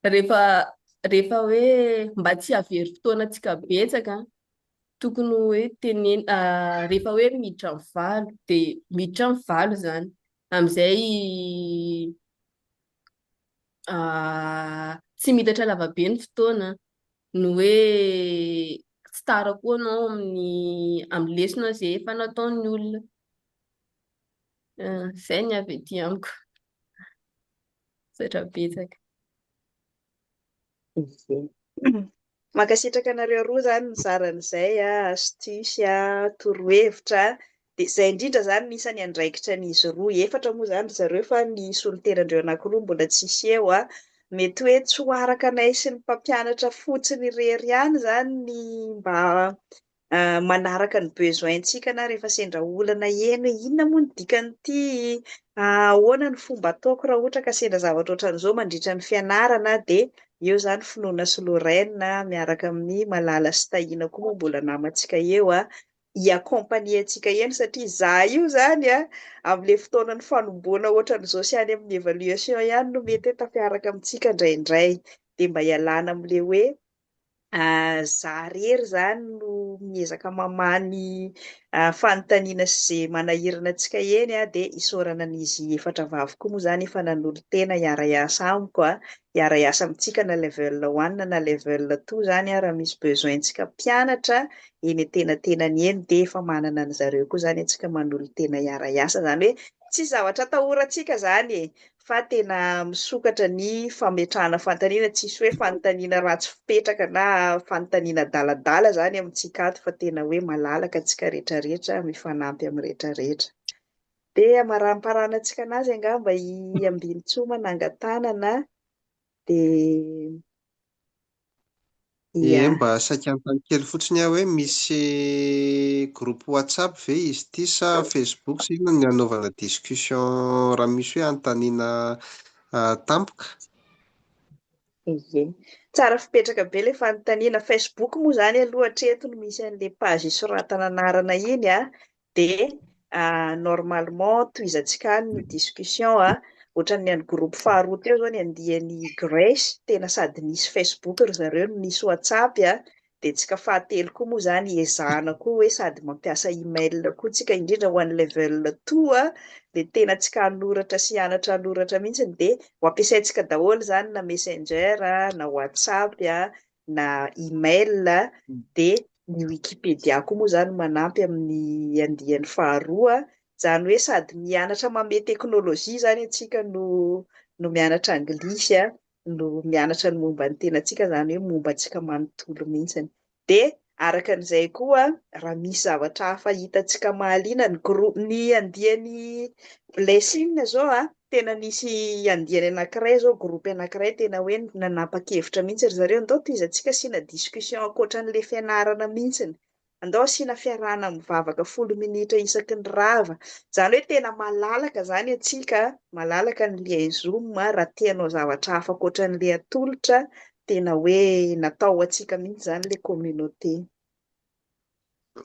rehefa hoe mba tsy havery fotoanantsika betsaka tokony hoe rehefa hoe miditra amin'ny 8 dia miditra amin'ny 8 zany amin'izay tsy midatra lavabe ny fotoana no hoe tsy tara koa anao amin'ny lesona izay efa nataon'ny olona. Izay ny avy aty amiko. Satra betsaka. Mankasitraka anareo roa zany mizara an'izay astuce torohevitra dia izay indrindra zany nisany andraikitra n'izy roa. Efatra moa zany zareo fa ny solon-tenandreo anankiroa mbola tsisy eo mety hoe tsy ho araka anay sy ny mpampianatra fotsiny irery ihany zany ny mba manaraka ny besoin-tsika na rehefa sendra olana eny inona moa ny dikan'ity, ahoana ny fomba ataoko raha ohatra ka sendra zavatra ohatran'izao mandritra ny fianarana. Dia eo zany finoana sy Lorraine miaraka amin'ny Malala sy Tahina koa moa mbola namantsika eo hiakompania antsika eny satria za io zany amin'le fotoanany fanomboana ohatran'izao sy any amin'ny évaluation ihany no mety hoe tafiaraka amintsika indraindray dia mba hialana amin'le hoe za rery zany no miezaka mamany fanontaniana sy izay manahirana antsika eny dia isaorana an'izy efatra vavy koa moa zany efa nanolo tena hiara-hiasa amiko hiara-hiasa amintsika na level 1 na level 2 zany raha misy besoin-tsika mpianatra eny an-tenatenany eny dia efa manana an zareo koa zany antsika manolo tena hiara-hiasa zany hoe tsy zavatra atahorantsika zany fa tena misokatra ny fametrahana fanontaniana tsisy hoe fanontaniana ratsy fipetraka na fanontaniana adaladala zany amintsika ato fa tena hoe malalaka antsika rehetrarehetra mifanampy amin'ny rehetrarehetra dia amaramparana antsika anazy angamba Ambinitsoma Nangatanana dia mba saika anontany kely fotsiny aho hoe misy groupe WhatsApp ve izy ity sa Facebook sy inona ny anaovana discussion raha misy hoe anontaniana tampoka? Tsara fipetraka be ilay fanontaniana Facebook moa zany aloha hatreto no misy an'ilay page isoratana anarana iny dia normalement tohizantsika ny discussion ohatran'ny any groupe faharoa teo zao ny andiany Grèce tena sady nisy Facebook ry zareo no nisy WhatsApp dia tsika fahatelo koa moa zany ezahana koa hoe sady mampiasa email koa tsika indrindra ho an'ny level 2 dia tena tsika hanoratra sy hianatra hanoratra mihitsy dia ho ampiasaintsika daholo zany na messenger na WhatsApp na email dia ny Wikipédia koa moa zany manampy amin'ny andiany faharoa zany hoe sady mianatra mame teknôlôjia zany antsika no mianatra anglisy no mianatra ny momba ny tenantsika zany hoe momba antsika manontolo mihitsy dia araka an'izay koa raha misy zavatra hafa hitantsika mahaliana ny andiany blessing zao tena nisy andiany anankiray zao groupe anankiray tena hoe nanapa-kevitra mihitsy ry zareo andao tohizantsika sina discussion ankoatran'le fianarana mihitsy andao sina fiarahana mivavaka 10 minitra isaky ny rava zany hoe tena malalaka zany antsika malalaka n'le Zoom raha tianao zavatra hafa ankoatran'le atolotra tena hoe natao antsika mihitsy zany le communauté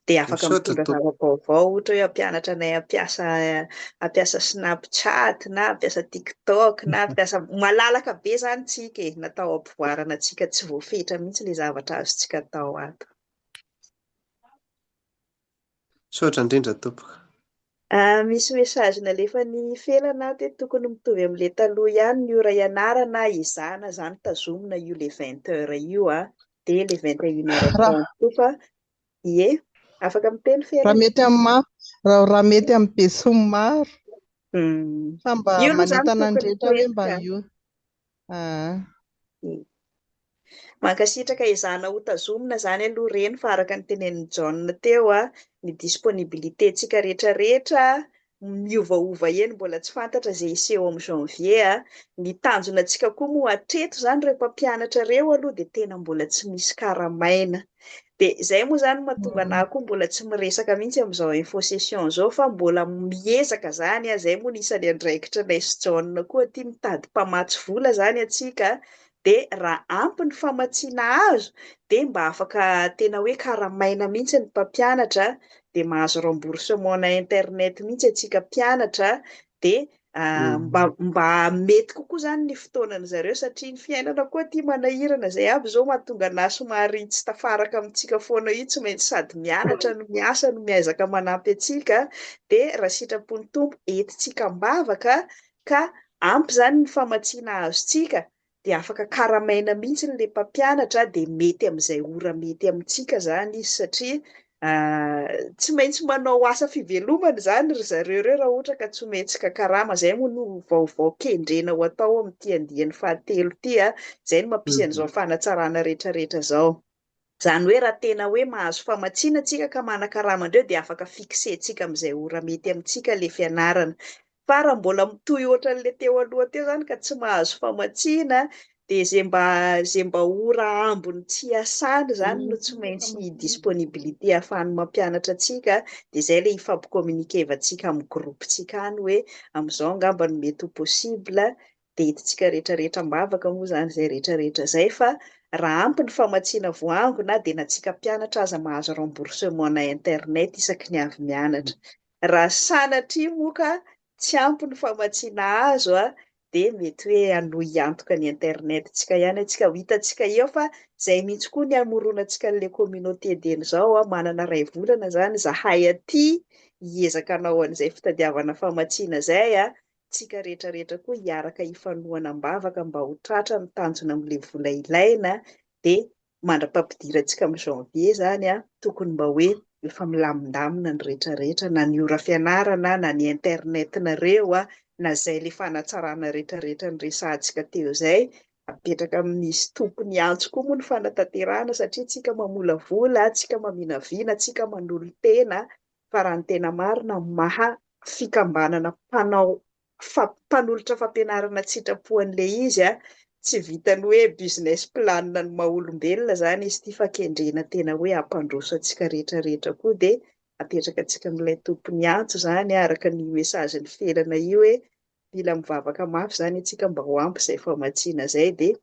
dia afaka mitondra zava-baovao ohatra hoe ampianatra anay ampiasa Snapchat na ampiasa TikTok na ampiasa malalaka be zany tsika natao ampivoarana antsika tsy voafetra mihitsy le zavatra azontsika atao ato. Saotra indrindra tompoko. Misy message nalefany felana dia tokony mitovy amin'ilay taloha ihany ny ora ianarana izahana zany tazomina io le 20 heures io dia le 21h30 koa fa afaka miteny felana raha mety amin'ny besinimo maro fa mba manentana ny rehetra hoe mba io mankasitraka izahana ho tazomina zany aloha reny fa araka ny tenenin'ny John teo ny disponibilité tsika rehetrarehetra miovaova eny mbola tsy fantatra izay iseho amin'ny janvier ny tanjona antsika koa moa hatreto zany rehefa mpianatra reo aloha dia tena mbola tsy misy karamaina dia izay moa zany mahatonga anahy koa mbola tsy miresaka mihitsy amin'izao info session zao fa mbola miezaka zany izay moa nisany andraikitra nay sy John koa tia mitady mpamatsy vola zany antsika dia raha ampy ny famatsiana azo dia mba afaka tena hoe karamaina mihitsy ny mpampianatra dia mahazo remboursement na internet mihitsy antsika mpianatra dia mba mety kokoa zany ny fotoanany zareo satria ny fiainana koa tia manahirana izay aby zao mahatonga anahy somary tsy tafaraka amintsika foana io tsy maintsy sady mianatra no miasa no miezaka manampy antsika dia raha sitrapony tompo entintsika mbavaka ka ampy zany ny famatsiana azontsika dia afaka karamaina mihitsy ny le mpampianatra dia mety amin'izay ora mety amintsika zany izy satria tsy maintsy manao asa fivelomana zany ry zareo reo raha ohatra ka tsy ometsika karama izay moa no vaovao kendrena ho atao amin'ity andiany fahatelo ity izay no mampisy an'izao fanatsarana rehetrarehetra zao zany hoe raha tena hoe mahazo famatsiana antsika ka mana-karama andreo dia afaka fiksentsika amin'izay ora mety amintsika le fianarana fa raha mbola mitohy ohatran'le teo aloha teo zany ka tsy mahazo famatsiana dia izay mba ora ambony tsy hiasana zany no tsy maintsy disponibilité ahafahany mampianatra antsika dia izay ilay hifampicommuniquer vantsika amin'ny groupe-tsika any hoe amin'izao angamba no mety ho possible dedintsika rehetrarehetra mbavaka moa izany izay rehetrarehetra izay fa raha ampy ny famatsiana voango na dia natsika mpianatra aza mahazo remboursement na internet isaky ny avy mianatra. Raha sanatria moa ka tsy ampy ny famatsiana azo dia mety hoe hanohy antoka ny internetintsika ihany antsika ho hitantsika eo fa izay mihitsy koa ny hamoronantsika an'ilay communauté dieny izao manana ray volana izany zahay aty hiezaka hanao an'izay fitadiavana famatsiana izay tsika rehetrarehetra koa hiaraka hifanohana mbavaka mba ho tratra ny tanjona amin'ilay vola ilaina dia mandra-pampidira-tsika amin'ny janvier izany tokony mba hoe efa milamindamina ny rehetrarehetra na ny ora fianarana na ny internetinareo na izay ilay fanatsarana rehetrarehetra ny resahantsika teo izay apetraka amin'izy tompony antso koa moa ny fanatanterahana satria tsika mamolavola, tsika maminavina, tsika manolo tena fa raha ny tena marina maha fikambanana mpanolotra fampianarana tsitrapoan'ilay izy tsy vitany hoe business plan ny maha-olombelona izany izy ity fa kendrena tena hoe hampandroso antsika rehetrarehetra koa dia apetraka antsika amin'ilay tompony antso izany araka ny mesaziny felana io hoe mila mivavaka mafy izany antsika mba ho ampy izay famatsiana izay dia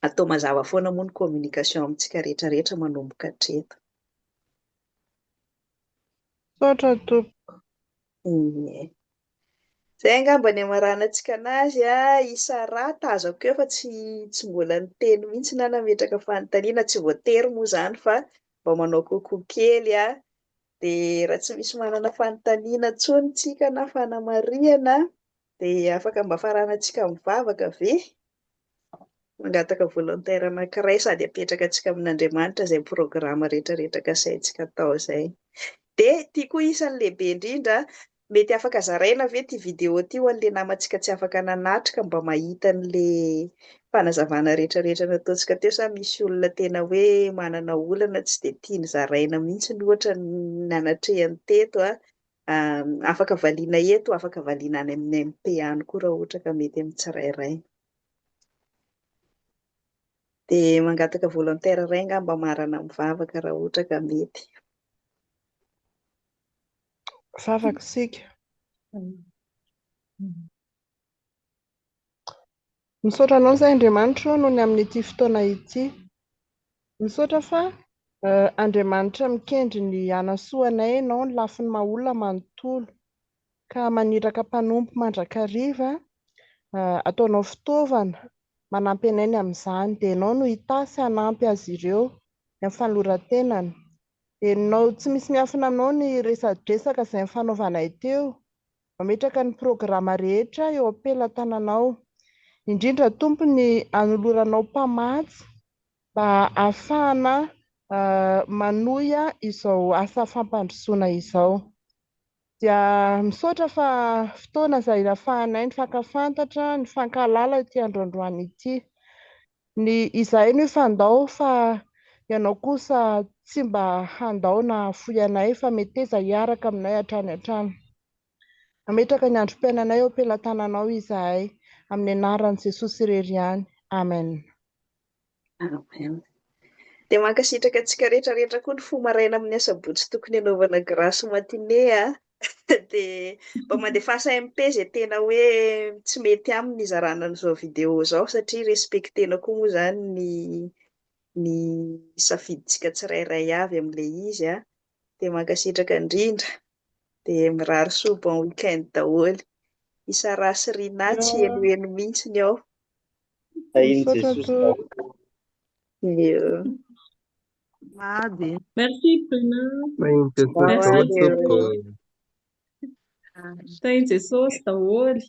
atao mazava foana moa ny communication amintsika rehetrarehetra manomboka hatreto. Saotra tompo. Izay angamba ny amaranantsika anazy isa raha tazako eo fa tsy mbola niteny mihitsy na nametraka fanontaniana tsy voatery moa izany fa mba manao kokoa kely dia raha tsy misy manana fanontaniana intsony tsika na fanamariana dia afaka mba faranantsika mivavaka ve mangataka volontaire anankiray sady apetraka antsika amin'Andriamanitra izay programa rehetrarehetra kasaintsika atao izay. Dia tia koa isan'ny lehibe indrindra mety afaka zaraina ve ity vidéo ity ho an'ilay namantsika tsy afaka nanatrika mba mahita an'ilay fanazavana rehetrarehetra nataontsika teo sa misy olona tena hoe manana olana tsy dia tiany zaraina mihitsy ny ohatra ny anatrehany teto afaka valiana eto, afaka valiana any amin'ny MP any koa raha ohatra ka mety amin'ny tsirairay. Dia mangataka volontaire iray angamba marana mivavaka raha ohatra ka mety. Vavaka sika. Misaotra anao izay Andriamanitra noho ny amin'ity fotoana ity. Misaotra fa Andriamanitra mikendry ny hanasoanay ianao ny lafin'ny maha-olona manontolo ka maniraka mpanompo mandrakariva ataonao fitaovana manampy anay amin'izany dia ianao no hitasy hanampy azy ireo amin'ny fanoloran-tenany. Ianao tsy misy miafina aminao ny resadresaka izay fanaovanay teo mametraka ny programa rehetra eo am-pelatananao indrindra tompony anoloranao mpamatsy mba ahafahana manohy izao asa fampandrosoana izao. Dia misaotra fa fotoana izay ahafahanay ny fankafantatra ny fankahalala ity androandroany ity ny izahay no ifandao fa ianao kosa tsy mba handao na hafoy anay fa meteza hiaraka aminay hatrany hatrany. Ametraka ny androm-piainanay eo am-pelatananao izahay amin'ny anaran'i Jesosy irery ihany. Amen. Amen. Dia mankasitraka antsika rehetrarehetra koa ny fomaraina amin'ny asabotsy tokony hanaovana grâce matinée dia mba mandefasa MP izay tena hoe tsy mety aminy izarana an'izao vidéo izao satria respektena koa moa izany ny safidintsika tsirairay avy amin'ilay izy dia mankasitraka indrindra dia mirary soa bon week-end daholo. Isa rasy rina tsy eno mihitsy ny ao. Merci Bruna. Tem Jesús daholo.